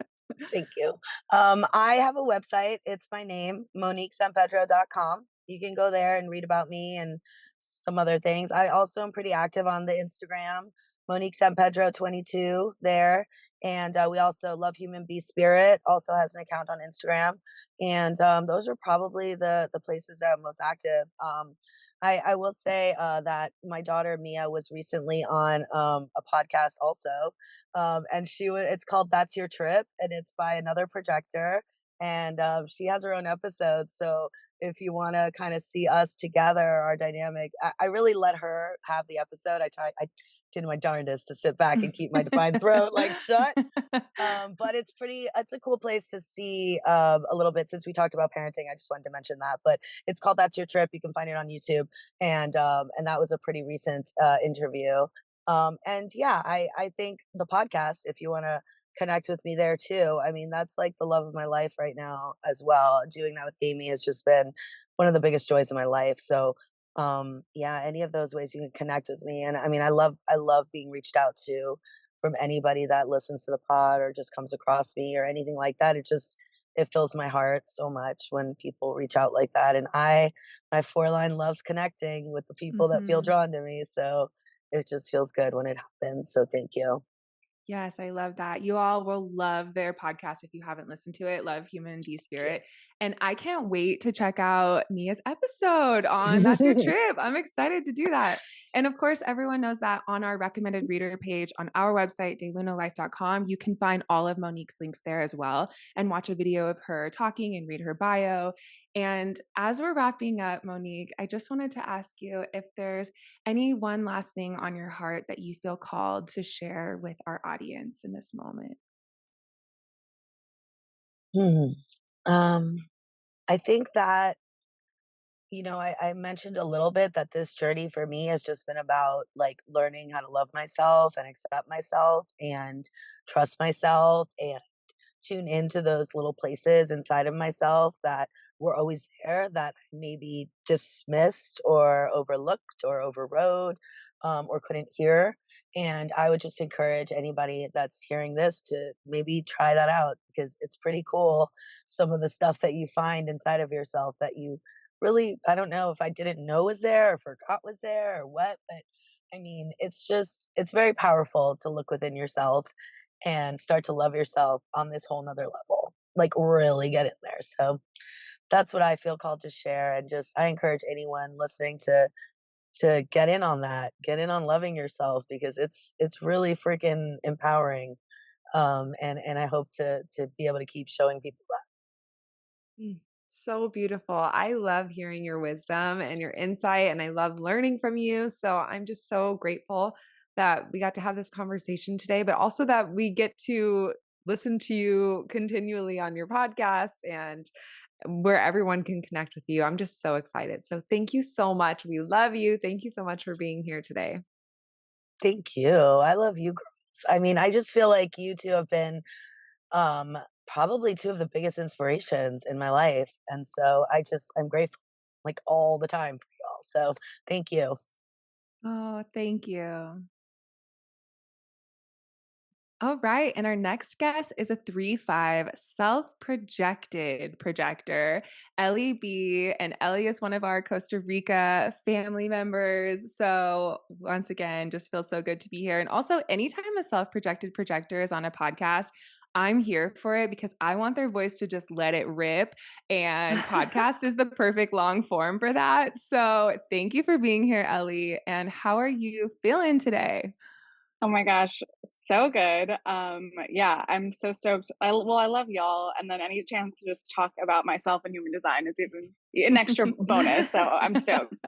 Thank you. I have a website. It's my name, MoniqueSampedro.com. You can go there and read about me and some other things. I also am pretty active on the Instagram, Monique Sampedro 22 there. And we also Love Human Bee Spirit also has an account on Instagram. And those are probably the places that I'm most active. I will say that my daughter Mia was recently on a podcast also, and it's called That's Your Trip, and it's by another projector, and she has her own episode. So if you want to kind of see us together, our dynamic, I really let her have the episode. I did my darndest to sit back and keep my defined throat like shut. But it's a cool place to see a little bit since we talked about parenting. I just wanted to mention that, but it's called That's Your Trip. You can find it on YouTube. And that was a pretty recent interview. And yeah, I think the podcast, if you want to connect with me there too, I mean, that's like the love of my life right now as well. Doing that with Amy has just been one of the biggest joys of my life. So yeah, any of those ways you can connect with me. And I mean, I love being reached out to from anybody that listens to the pod or just comes across me or anything like that. It fills my heart so much when people reach out like that. And my four line loves connecting with the people that feel Mhm. drawn to me. So it just feels good when it happens. So thank you. Yes, I love that. You all will love their podcast if you haven't listened to it, Love Human Bee Spirit. And I can't wait to check out Mia's episode on That's Your Trip. I'm excited to do that. And of course, everyone knows that on our recommended reader page on our website, daylunalife.com, you can find all of Monique's links there as well and watch a video of her talking and read her bio. And as we're wrapping up, Monique, I just wanted to ask you if there's any one last thing on your heart that you feel called to share with our audience in this moment. Hmm. Um, I think that, I mentioned a little bit that this journey for me has just been about like learning how to love myself and accept myself and trust myself and tune into those little places inside of myself that were always there that I maybe dismissed or overlooked or overrode or couldn't hear. And I would just encourage anybody that's hearing this to maybe try that out because it's pretty cool. Some of the stuff that you find inside of yourself that you really, I don't know if I didn't know was there or forgot was there or what, but I mean, it's very powerful to look within yourself and start to love yourself on this whole nother level, like really get in there. So that's what I feel called to share. And just, I encourage anyone listening to get in on that, get in on loving yourself because it's really freaking empowering. And I hope to be able to keep showing people that. So beautiful. I love hearing your wisdom and your insight, and I love learning from you. So I'm just so grateful that we got to have this conversation today, but also that we get to listen to you continually on your podcast. And where everyone can connect with you. I'm just so excited. So thank you so much. We love you. Thank you so much for being here today. Thank you. I love you girls. I mean, I just feel like you two have been probably two of the biggest inspirations in my life. And so I'm grateful like all the time for y'all. So thank you. Oh, thank you. All right. And our next guest is a 3-5 self-projected projector, Ellie Bee. And Ellie is one of our Costa Rica family members. So once again, just feels so good to be here. And also, anytime a self-projected projector is on a podcast, I'm here for it because I want their voice to just let it rip. And podcast is the perfect long form for that. So thank you for being here, Ellie. And how are you feeling today? Oh my gosh, so good. Yeah, I'm so stoked. I love y'all, and then any chance to just talk about myself and human design is even an extra bonus. So I'm stoked.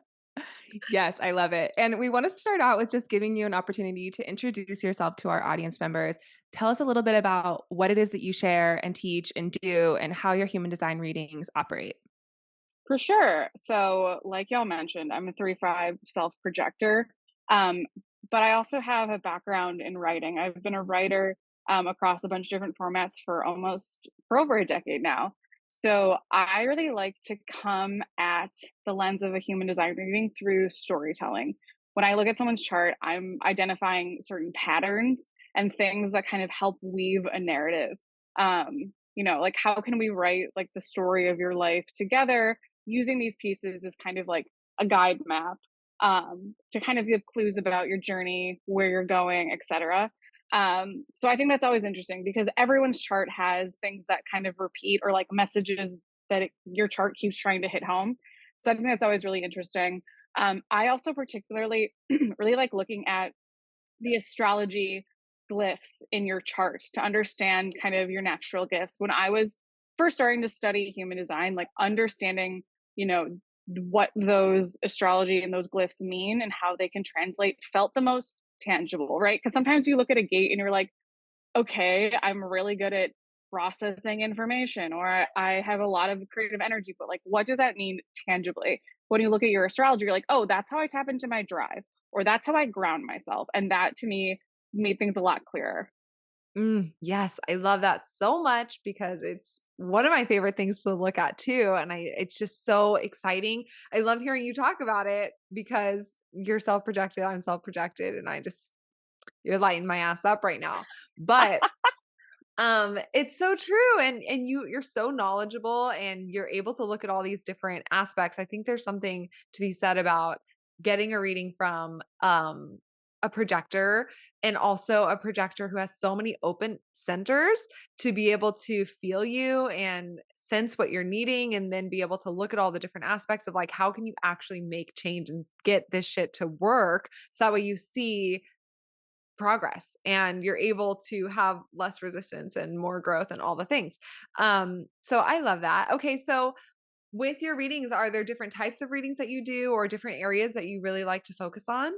Yes, I love it. And we want to start out with just giving you an opportunity to introduce yourself to our audience members. Tell us a little bit about what it is that you share and teach and do and how your human design readings operate. For sure. So, like y'all mentioned, I'm a 3-5 self projector. Um, but I also have a background in writing. I've been a writer across a bunch of different formats for over a decade now. So I really like to come at the lens of a human design reading through storytelling. When I look at someone's chart, I'm identifying certain patterns and things that kind of help weave a narrative. Like how can we write like the story of your life together using these pieces as kind of like a guide map to kind of give clues about your journey, where you're going, etc. So I think that's always interesting because everyone's chart has things that kind of repeat or like messages that your chart keeps trying to hit home. So I think that's always really interesting. I also particularly really like looking at the astrology glyphs in your chart to understand kind of your natural gifts. When I was first starting to study human design, like understanding, what those astrology and those glyphs mean and how they can translate felt the most tangible, right? Because sometimes you look at a gate and you're like, okay, I'm really good at processing information, or I have a lot of creative energy, but like, what does that mean tangibly? When you look at your astrology, you're like, oh, that's how I tap into my drive, or that's how I ground myself. And that to me made things a lot clearer. Yes, I love that so much because it's one of my favorite things to look at too. And it's just so exciting. I love hearing you talk about it because you're self-projected, I'm self-projected, and you're lighting my ass up right now. But it's so true. And you're so knowledgeable and you're able to look at all these different aspects. I think there's something to be said about getting a reading from a projector and also a projector who has so many open centers to be able to feel you and sense what you're needing and then be able to look at all the different aspects of like how can you actually make change and get this shit to work so that way you see progress and you're able to have less resistance and more growth and all the things. So I love that. Okay, so with your readings, are there different types of readings that you do or different areas that you really like to focus on?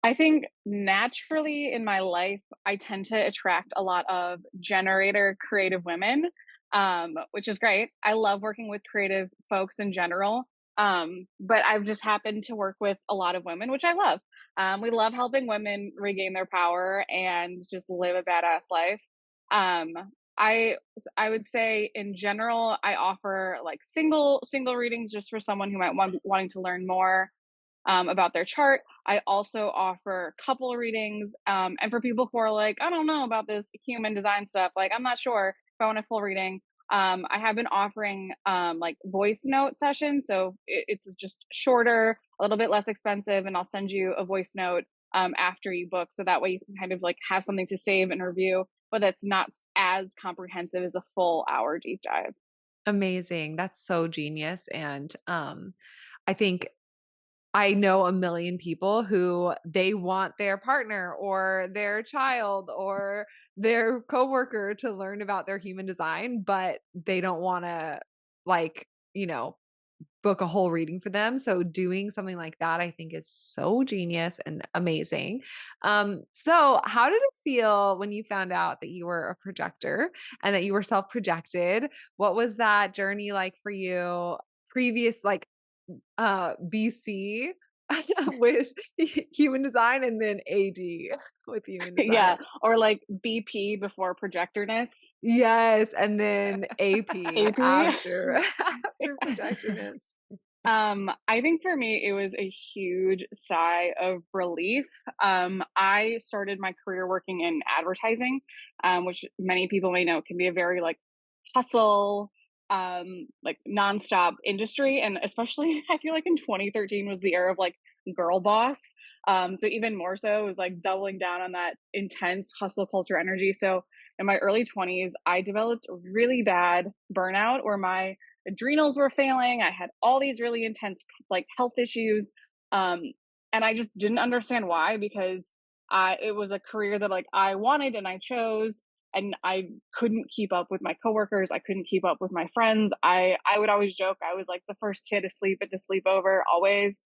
I think naturally in my life, I tend to attract a lot of generator creative women, which is great. I love working with creative folks in general. But I've just happened to work with a lot of women, which I love. We love helping women regain their power and just live a badass life. Um, I I would say in general, I offer like single readings just for someone who might wanting to learn more about their chart. I also offer couple readings. And for people who are like, I don't know about this human design stuff, like, I'm not sure if I want a full reading. I have been offering like voice note sessions. So it's just shorter, a little bit less expensive, and I'll send you a voice note after you book. So that way you can kind of like have something to save and review, but that's not as comprehensive as a full hour deep dive. Amazing. That's so genius. And I think I know a million people who they want their partner or their child or their coworker to learn about their human design, but they don't want to like, book a whole reading for them. So doing something like that, I think, is so genius and amazing. So how did it feel when you found out that you were a projector and that you were self-projected? What was that journey like for you previous, like BC with human design and then AD with human Yeah, design? or like BP before projectorness. Yes, and then AP AP. after after projectorness. I think for me, it was a huge sigh of relief. I started my career working in advertising, which many people may know can be a very like hustle, like nonstop industry. And especially, I feel like in 2013 was the era of like girl boss. So even more so, it was like doubling down on that intense hustle culture energy. So in my early 20s, I developed really bad burnout where my adrenals were failing. I had all these really intense like health issues. Um, and I just didn't understand why, because it was a career that like I wanted and I chose, and I couldn't keep up with my coworkers. I couldn't keep up with my friends. I would always joke I was like the first kid asleep at the sleepover always.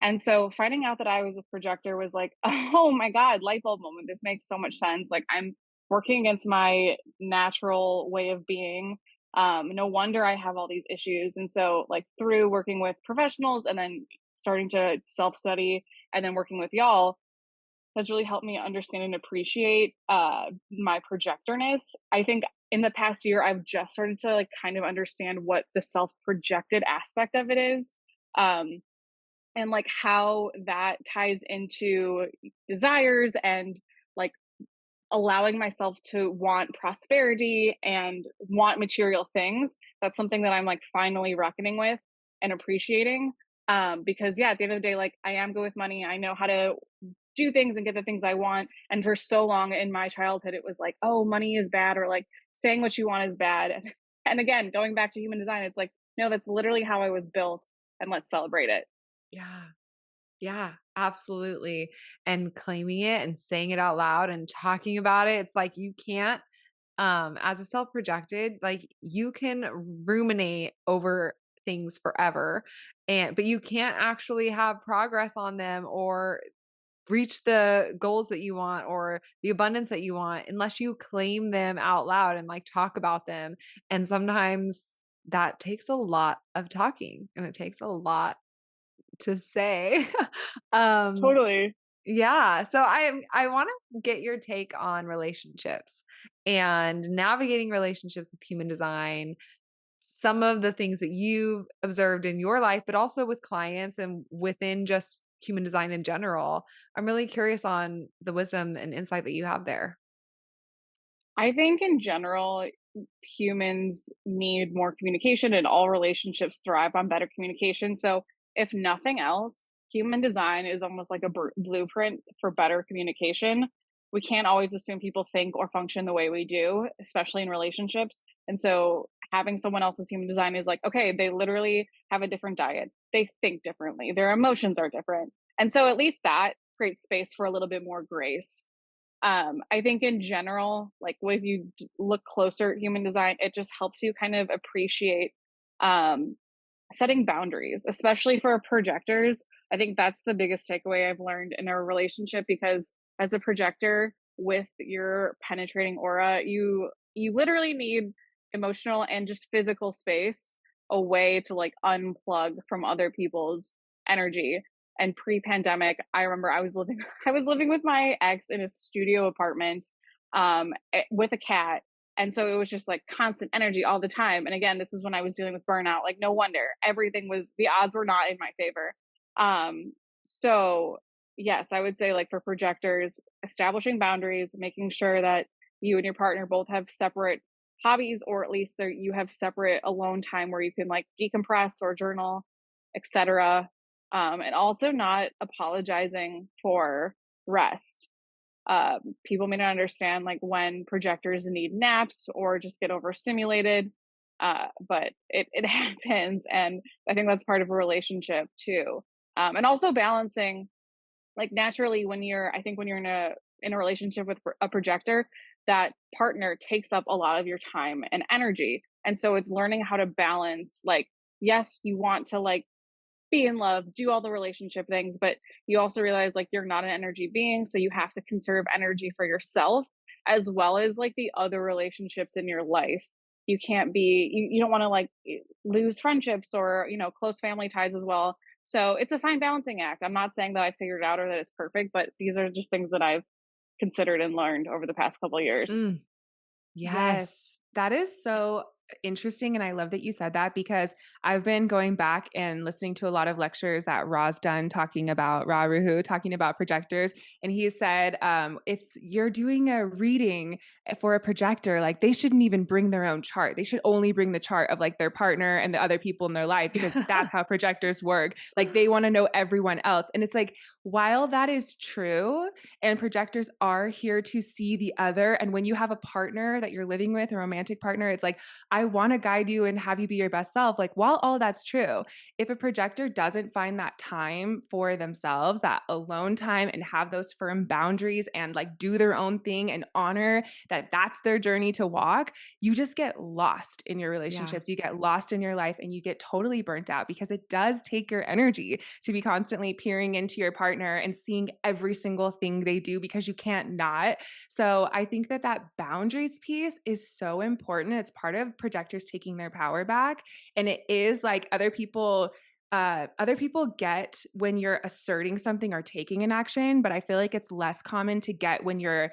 And so finding out that I was a projector was like, oh my God, light bulb moment. This makes so much sense. Like I'm working against my natural way of being. No wonder I have all these issues. And so, like, through working with professionals and then starting to self study and then working with y'all has really helped me understand and appreciate my projectorness. I think in the past year, I've just started to like kind of understand what the self projected aspect of it is. Um, and like how that ties into desires and like allowing myself to want prosperity and want material things. That's something that I'm like finally reckoning with and appreciating. Because yeah, at the end of the day, like I am good with money. I know how to do things and get the things I want. And for so long in my childhood, it was like, oh, money is bad, or like saying what you want is bad. And again, going back to human design, it's like, no, that's literally how I was built, and let's celebrate it. Yeah. Yeah, absolutely. And claiming it and saying it out loud and talking about it. It's like you can't as a self-projected, like you can ruminate over things forever, but you can't actually have progress on them or reach the goals that you want or the abundance that you want unless you claim them out loud and like talk about them. And sometimes that takes a lot of talking and it takes a lot to say. um Totally. yeah, so I want to get your take on relationships and navigating relationships with human design, some of the things that you've observed in your life, but also with clients and within just human design in general. I'm really curious on the wisdom and insight that you have there. I think in general, humans need more communication, and all relationships thrive on better communication. So, if nothing else, human design is almost like a blueprint for better communication. We can't always assume people think or function the way we do, especially in relationships. And so, having someone else's human design is like, okay, they literally have a different diet, they think differently, their emotions are different. And so, at least that creates space for a little bit more grace. I think in general, like if you look closer at human design, it just helps you kind of appreciate um, setting boundaries, especially for projectors. I think that's the biggest takeaway I've learned in a relationship, because as a projector with your penetrating aura, you literally need emotional and just physical space, a way to like unplug from other people's energy. And pre-pandemic, I remember I was living with my ex in a studio apartment with a cat. And so it was just like constant energy all the time. And again, this is when I was dealing with burnout. Like no wonder, the odds were not in my favor. So yes, I would say like for projectors, establishing boundaries, making sure that you and your partner both have separate hobbies, or at least you have separate alone time where you can like decompress or journal, etc. And also not apologizing for rest. People may not understand like when projectors need naps or just get overstimulated, but it happens, and I think that's part of a relationship too. And also balancing, like naturally when you're in a relationship with a projector, that partner takes up a lot of your time and energy, and so it's learning how to balance like yes, you want to like be in love, do all the relationship things, but you also realize like you're not an energy being, so you have to conserve energy for yourself as well as like the other relationships in your life. You can't be you don't want to like lose friendships or, close family ties as well. So it's a fine balancing act. I'm not saying that I figured it out or that it's perfect, but these are just things that I've considered and learned over the past couple of years. Mm, yes. Yes, that is so interesting. And I love that you said that because I've been going back and listening to a lot of lectures that Ra's done talking about projectors. And he said, if you're doing a reading for a projector, like they shouldn't even bring their own chart. They should only bring the chart of like their partner and the other people in their life because that's how projectors work. Like they want to know everyone else. And it's like, while that is true, and projectors are here to see the other. And when you have a partner that you're living with, a romantic partner, it's like, I want to guide you and have you be your best self. Like, while all that's true, if a projector doesn't find that time for themselves, that alone time, and have those firm boundaries and like do their own thing and honor that that's their journey to walk, you just get lost in your relationships. You get lost in your life and you get totally burnt out because it does take your energy to be constantly peering into your partner and seeing every single thing they do because you can't not. So I think that that boundaries piece is so important. It's part of projectors taking their power back. And it is like other people get when you're asserting something or taking an action, but I feel like it's less common to get when you're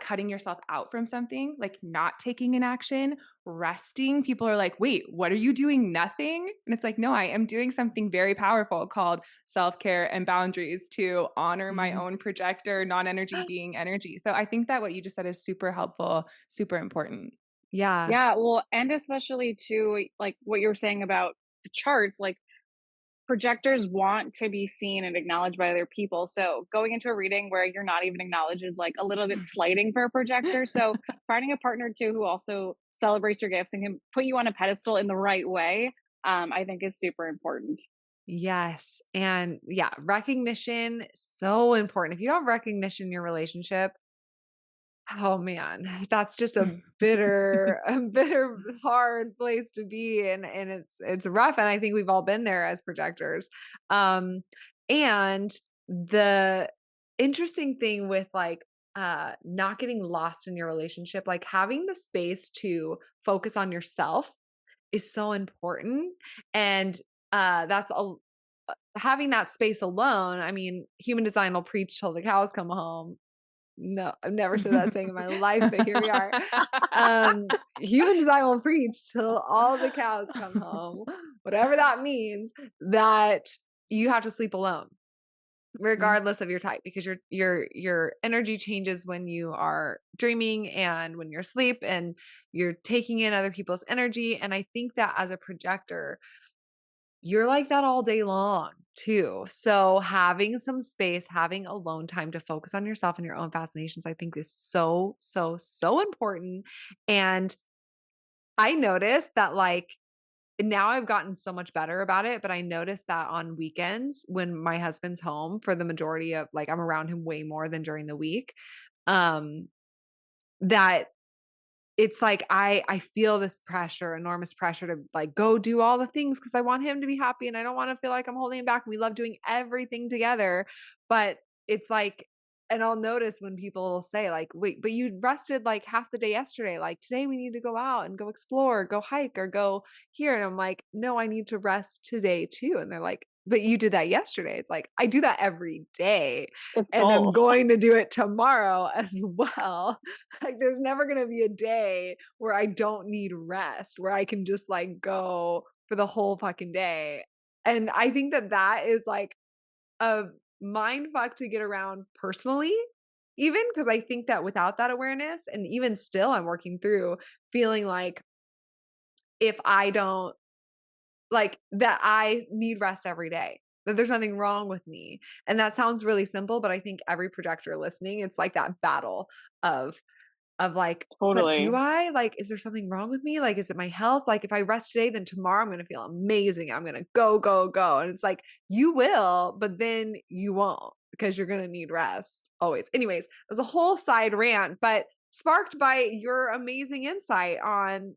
cutting yourself out from something, like not taking an action, resting. People are like, wait, what are you doing? Nothing. And it's like, no, I am doing something very powerful called self-care and boundaries to honor my own projector, non-energy being energy. So I think that what you just said is super helpful, super important. Yeah. Yeah, well, and especially too, like what you were saying about the charts, like projectors want to be seen and acknowledged by other people. So going into a reading where you're not even acknowledged is like a little bit slighting for a projector. So finding a partner too who also celebrates your gifts and can put you on a pedestal in the right way, I think is super important. Yes. And yeah, recognition, so important. If you don't have recognition in your relationship, oh man, that's just a bitter, hard place to be. And it's rough. And I think we've all been there as projectors. And the interesting thing with like, not getting lost in your relationship, like having the space to focus on yourself is so important. And, that's a, having that space alone. I mean, human design will preach till the cows come home. No, I've never said that saying in my life, but here we are. Human design will preach till all the cows come home, whatever that means, that you have to sleep alone, regardless of your type, because your energy changes when you are dreaming and when you're asleep, and you're taking in other people's energy. And I think that as a projector, you're like that all day long too. So having some space, having alone time to focus on yourself and your own fascinations, I think is so, so, so important. And I noticed that like now I've gotten so much better about it, but I noticed that on weekends when my husband's home for the majority of like I'm around him way more than during the week, um, that it's like I feel this pressure, enormous pressure to like go do all the things because I want him to be happy and I don't want to feel like I'm holding him back. We love doing everything together, but it's like, and I'll notice when people say like, wait, but you rested like half the day yesterday. Like today we need to go out and go explore, go hike or go here. And I'm like, no, I need to rest today too. And they're like, but you did that yesterday. It's like, I do that every day It's and I'm both. going to do it tomorrow as well. Like there's never going to be a day where I don't need rest, where I can just like go for the whole fucking day. And I think that that is like a mind fuck to get around personally, even because I think that without that awareness, and even still, I'm working through feeling like if I don't like that, I need rest every day, that there's nothing wrong with me. And that sounds really simple, but I think every projector listening, it's like that battle of like, but do Totally. I like, is there something wrong with me? Like, is it my health? Like, if I rest today, then tomorrow I'm going to feel amazing. I'm going to go, go, go. And it's like, you will, but then you won't because you're going to need rest always. Anyways, there's a whole side rant, but sparked by your amazing insight on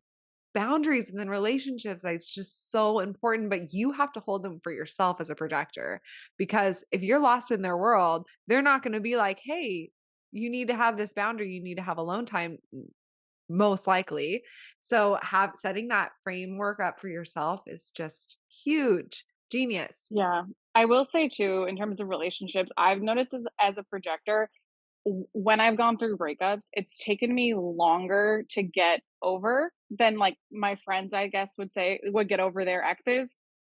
boundaries and then relationships, it's just so important, but you have to hold them for yourself as a projector, because if you're lost in their world, they're not going to be like, hey, you need to have this boundary. You need to have alone time, most likely. So setting that framework up for yourself is just huge. Genius. Yeah. I will say too, in terms of relationships, I've noticed as a projector, when I've gone through breakups, it's taken me longer to get over than like my friends, I guess, would get over their exes.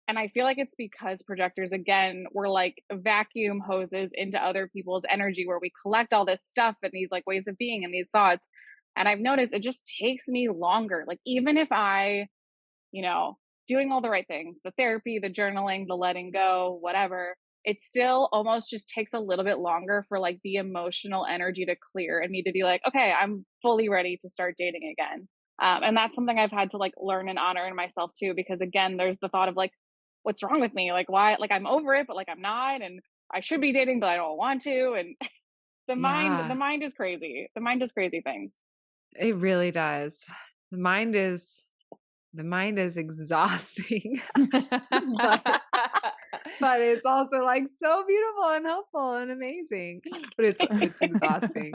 And I feel like it's because projectors, again, we're like vacuum hoses into other people's energy where we collect all this stuff and these like ways of being and these thoughts. And I've noticed it just takes me longer. Like, even if I, you know, doing all the right things, the therapy, the journaling, the letting go, whatever, it still almost just takes a little bit longer for like the emotional energy to clear and me to be like, okay, I'm fully ready to start dating again. And that's something I've had to like learn and honor in myself too, because again, there's the thought of like, what's wrong with me? Like, why? Like, I'm over it, but like, I'm not, and I should be dating, but I don't want to. And Yeah, the mind is crazy. The mind does crazy things. it really does. The mind is exhausting. but but it's also like so beautiful and helpful and amazing, but it's exhausting.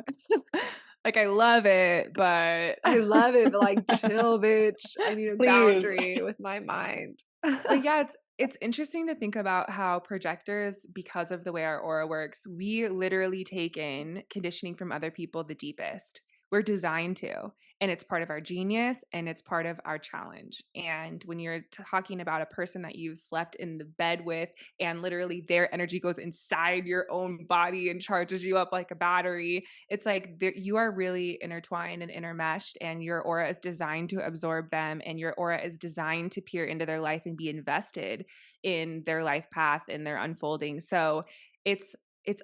Like, I love it, but I love it, but like, chill, bitch. I need a Please. boundary with my mind. but yeah, it's interesting to think about how projectors, because of the way our aura works, we literally take in conditioning from other people the deepest. We're designed to, and it's part of our genius and it's part of our challenge. And when you're talking about a person that you've slept in the bed with and literally their energy goes inside your own body and charges you up like a battery, it's like you are really intertwined and intermeshed, and your aura is designed to absorb them, and your aura is designed to peer into their life and be invested in their life path and their unfolding. So it's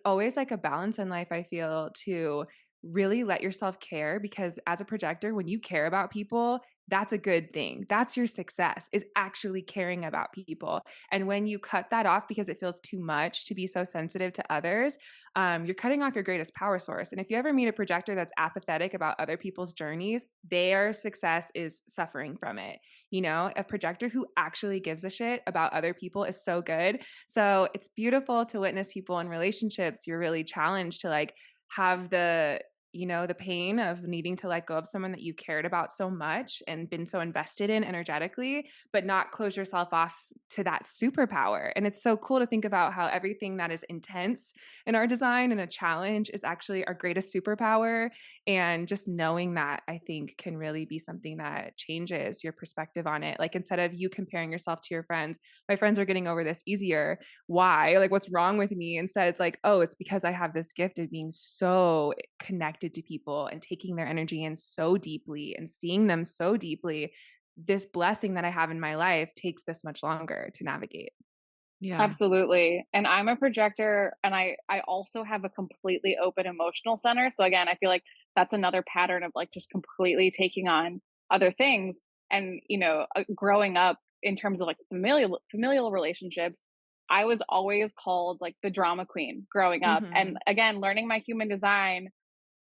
always like a balance in life, I feel, to really let yourself care, because as a projector, when you care about people, that's a good thing. That's your success, is actually caring about people. And when you cut that off because it feels too much to be so sensitive to others, you're cutting off your greatest power source. And if you ever meet a projector that's apathetic about other people's journeys, their success is suffering from it. You know, a projector who actually gives a shit about other people is so good. So it's beautiful to witness people in relationships. You're really challenged to like have the pain of needing to let go of someone that you cared about so much and been so invested in energetically, but not close yourself off to that superpower. And it's so cool to think about how everything that is intense in our design and a challenge is actually our greatest superpower. And just knowing that, I think, can really be something that changes your perspective on it. Like, instead of you comparing yourself to your friends, my friends are getting over this easier. Why? Like, what's wrong with me? Instead, it's like, oh, it's because I have this gift of being so connected to people and taking their energy in so deeply and seeing them so deeply. This blessing that I have in my life takes this much longer to navigate. Yeah. Absolutely. And I'm a projector, and I also have a completely open emotional center. So again, I feel like that's another pattern of like just completely taking on other things. And, growing up in terms of like familial relationships, I was always called like the drama queen growing up. Mm-hmm. And again, learning my human design,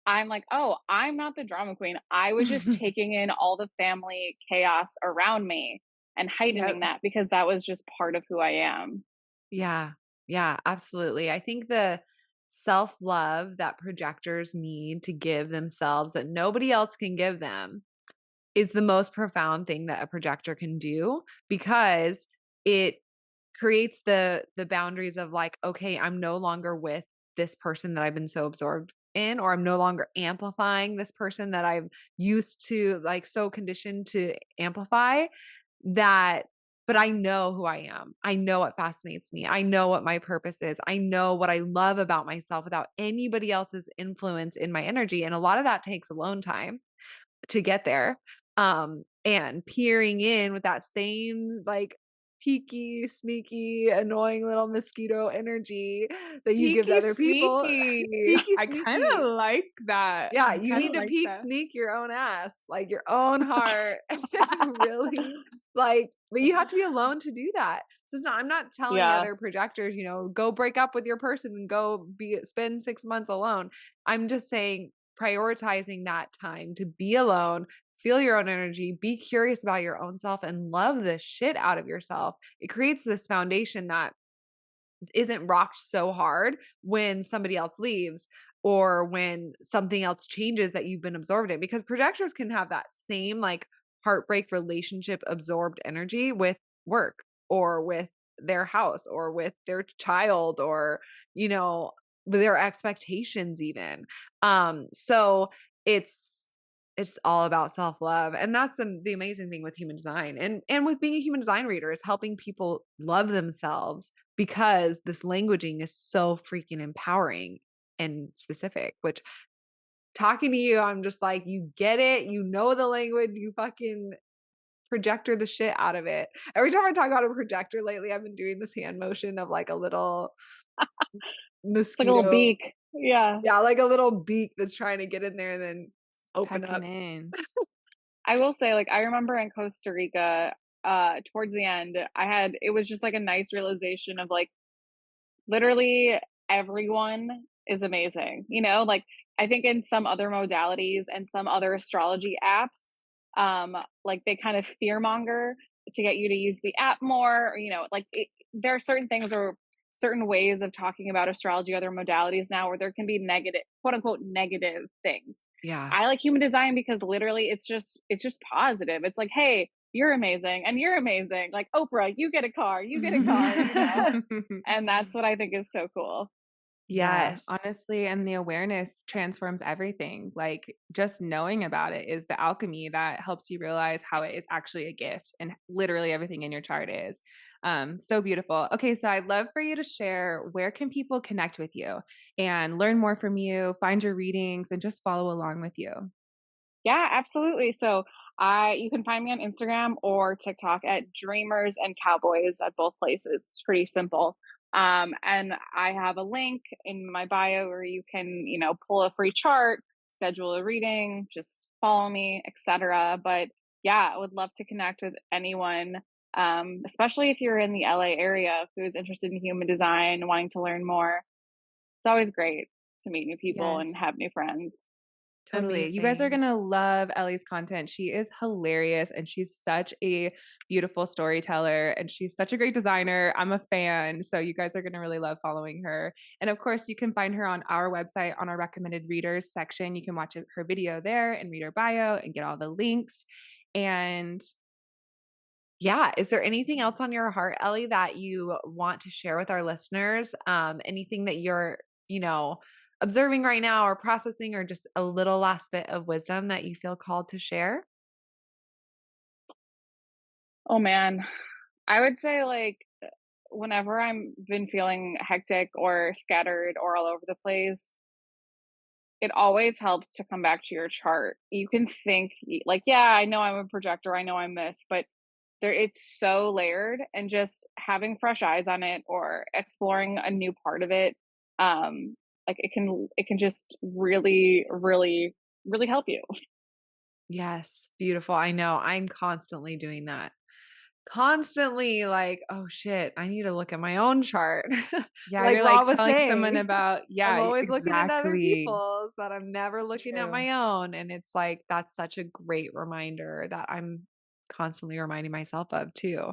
I'm like, oh, I'm not the drama queen. I was just taking in all the family chaos around me and heightening that, because that was just part of who I am. Yeah. Yeah, absolutely. I think the self-love that projectors need to give themselves that nobody else can give them is the most profound thing that a projector can do, because it creates the boundaries of like, okay, I'm no longer with this person that I've been so absorbed in, or I'm no longer amplifying this person that I've used to like so conditioned to amplify that. But I know who I am. I know what fascinates me. I know what my purpose is. I know what I love about myself without anybody else's influence in my energy. And a lot of that takes alone time to get there. And peering in with that same like peaky, sneaky, annoying little mosquito energy that you give to other people. Peaky, I kind of sneaky. like that. Yeah, I you kinda need to like peak that. sneak your own ass, like your own heart, and really like, but you have to be alone to do that. So I'm not telling Yeah. other projectors, go break up with your person and go spend 6 months alone. I'm just saying prioritizing that time to be alone, feel your own energy, be curious about your own self, and love the shit out of yourself, it creates this foundation that isn't rocked so hard when somebody else leaves or when something else changes that you've been absorbed in, because projectors can have that same like heartbreak relationship absorbed energy with work or with their house or with their child or, you know, their expectations even. So it's all about self-love. And that's the amazing thing with human design and with being a human design reader is helping people love themselves, because this languaging is so freaking empowering and specific, which talking to you, I'm just like, you get it, you know the language, you fucking projector the shit out of it. Every time I talk about a projector lately, I've been doing this hand motion of like a little It's like a little mosquito. beak. Yeah. Yeah, like a little beak that's trying to get in there and then open Pecking up. in. I will say, like, I remember in Costa Rica, towards the end, it was just like a nice realization of like, literally everyone is amazing. You know, like, I think in some other modalities and some other astrology apps, like they kind of fearmonger to get you to use the app more, or, you know, like there are certain things or certain ways of talking about astrology, other modalities now where there can be negative, quote unquote, negative things. Yeah. I like human design because literally it's just positive. It's like, hey, you're amazing and you're amazing. Like Oprah, you get a car, you get a car, you know? And that's what I think is so cool. Yeah, Yes. honestly, and the awareness transforms everything. Like just knowing about it is the alchemy that helps you realize how it is actually a gift and literally everything in your chart is. So beautiful. Okay, so I'd love for you to share, where can people connect with you and learn more from you, find your readings, and just follow along with you? Yeah, absolutely. So you can find me on Instagram or TikTok at Dreamers and Cowboys at both places. It's pretty simple. And I have a link in my bio where you can, you know, pull a free chart, schedule a reading, just follow me, etc. But yeah, I would love to connect with anyone, especially if you're in the LA area who's interested in human design, wanting to learn more. It's always great to meet new people and Yes. have new friends. Totally. You guys are Amazing. going to love Ellie's content. She is hilarious and she's such a beautiful storyteller and she's such a great designer. I'm a fan. So you guys are going to really love following her. And of course, you can find her on our website on our recommended readers section. You can watch her video there and read her bio and get all the links. And Yeah. Is there anything else on your heart, Ellie, that you want to share with our listeners? Anything that you're, you know, observing right now or processing, or just a little last bit of wisdom that you feel called to share? Oh man, I would say like whenever I'm been feeling hectic or scattered or all over the place, it always helps to come back to your chart. You can think like, yeah, I know I'm a projector, I know I'm this, but there it's so layered, and just having fresh eyes on it or exploring a new part of it, like it can just really, really, really help you. Yes. Beautiful. I know. I'm constantly doing that. Constantly like, oh shit, I need to look at my own chart. yeah, Like you're like Rob was telling someone saying. about, I'm yeah, always looking at other exactly. people's that I'm never So looking at true. my own. And it's like, that's such a great reminder that I'm constantly reminding myself of too.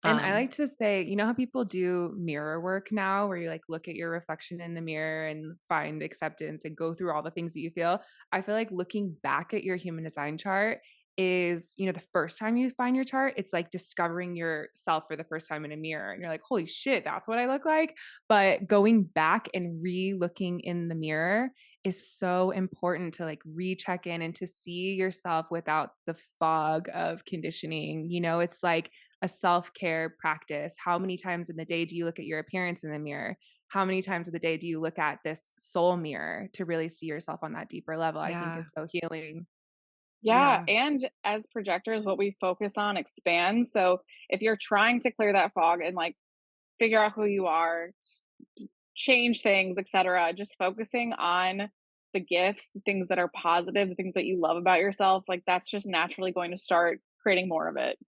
And I Um, like to say, you know how people do mirror work now, where you like look at your reflection in the mirror and find acceptance and go through all the things that you feel? I feel like looking back at your human design chart is, you know, the first time you find your chart, it's like discovering yourself for the first time in a mirror. And you're like, holy shit, that's what I look like. But going back and re looking in the mirror is so important to like recheck in and to see yourself without the fog of conditioning. You know, it's like a self-care practice. How many times in the day do you look at your appearance in the mirror? How many times of the day do you look at this soul mirror to really see yourself on that deeper level? I think yeah. is so healing. Yeah, Yeah. and as projectors, what we focus on expands. So if you're trying to clear that fog and like figure out who you are, change things, etc., just focusing on the gifts, the things that are positive, the things that you love about yourself, like that's just naturally going to start creating more of it.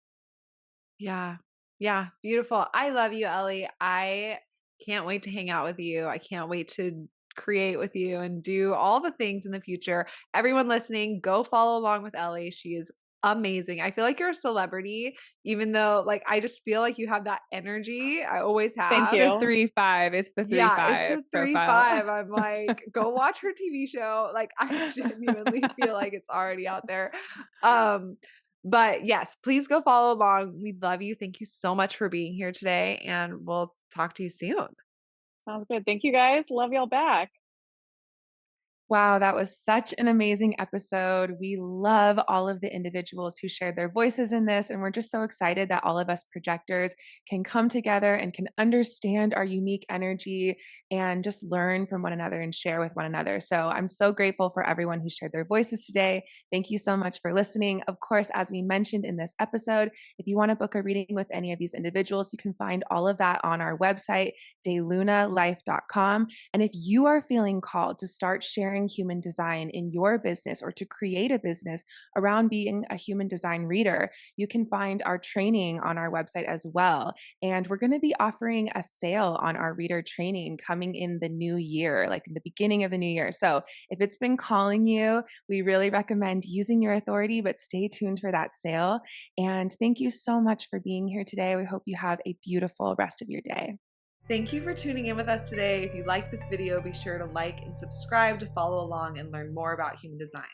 Yeah. Yeah. Beautiful. I love you, Ellie. I can't wait to hang out with you. I can't wait to create with you and do all the things in the future. Everyone listening, go follow along with Ellie. She is amazing. I feel like you're a celebrity, even though like I just feel like you have that energy. I always Thank have. The you. 3-5. It's the 3-5 Yeah, it's the profile. 3-5. I'm like, go watch her TV show. Like I genuinely feel like it's already out there. But yes, please go follow along. We love you. Thank you so much for being here today, and we'll talk to you soon. Sounds good. Thank you guys. Love y'all back. Wow, that was such an amazing episode. We love all of the individuals who shared their voices in this, and we're just so excited that all of us projectors can come together and can understand our unique energy and just learn from one another and share with one another. So I'm so grateful for everyone who shared their voices today. Thank you so much for listening. Of course, as we mentioned in this episode, if you want to book a reading with any of these individuals, you can find all of that on our website, daylunalife.com. And if you are feeling called to start sharing human design in your business or to create a business around being a human design reader, you can find our training on our website as well. And we're going to be offering a sale on our reader training coming in the new year, like in the beginning of the new year. So if it's been calling you, we really recommend using your authority, but stay tuned for that sale. And thank you so much for being here today. We hope you have a beautiful rest of your day. Thank you for tuning in with us today. If you like this video, be sure to like and subscribe to follow along and learn more about human design.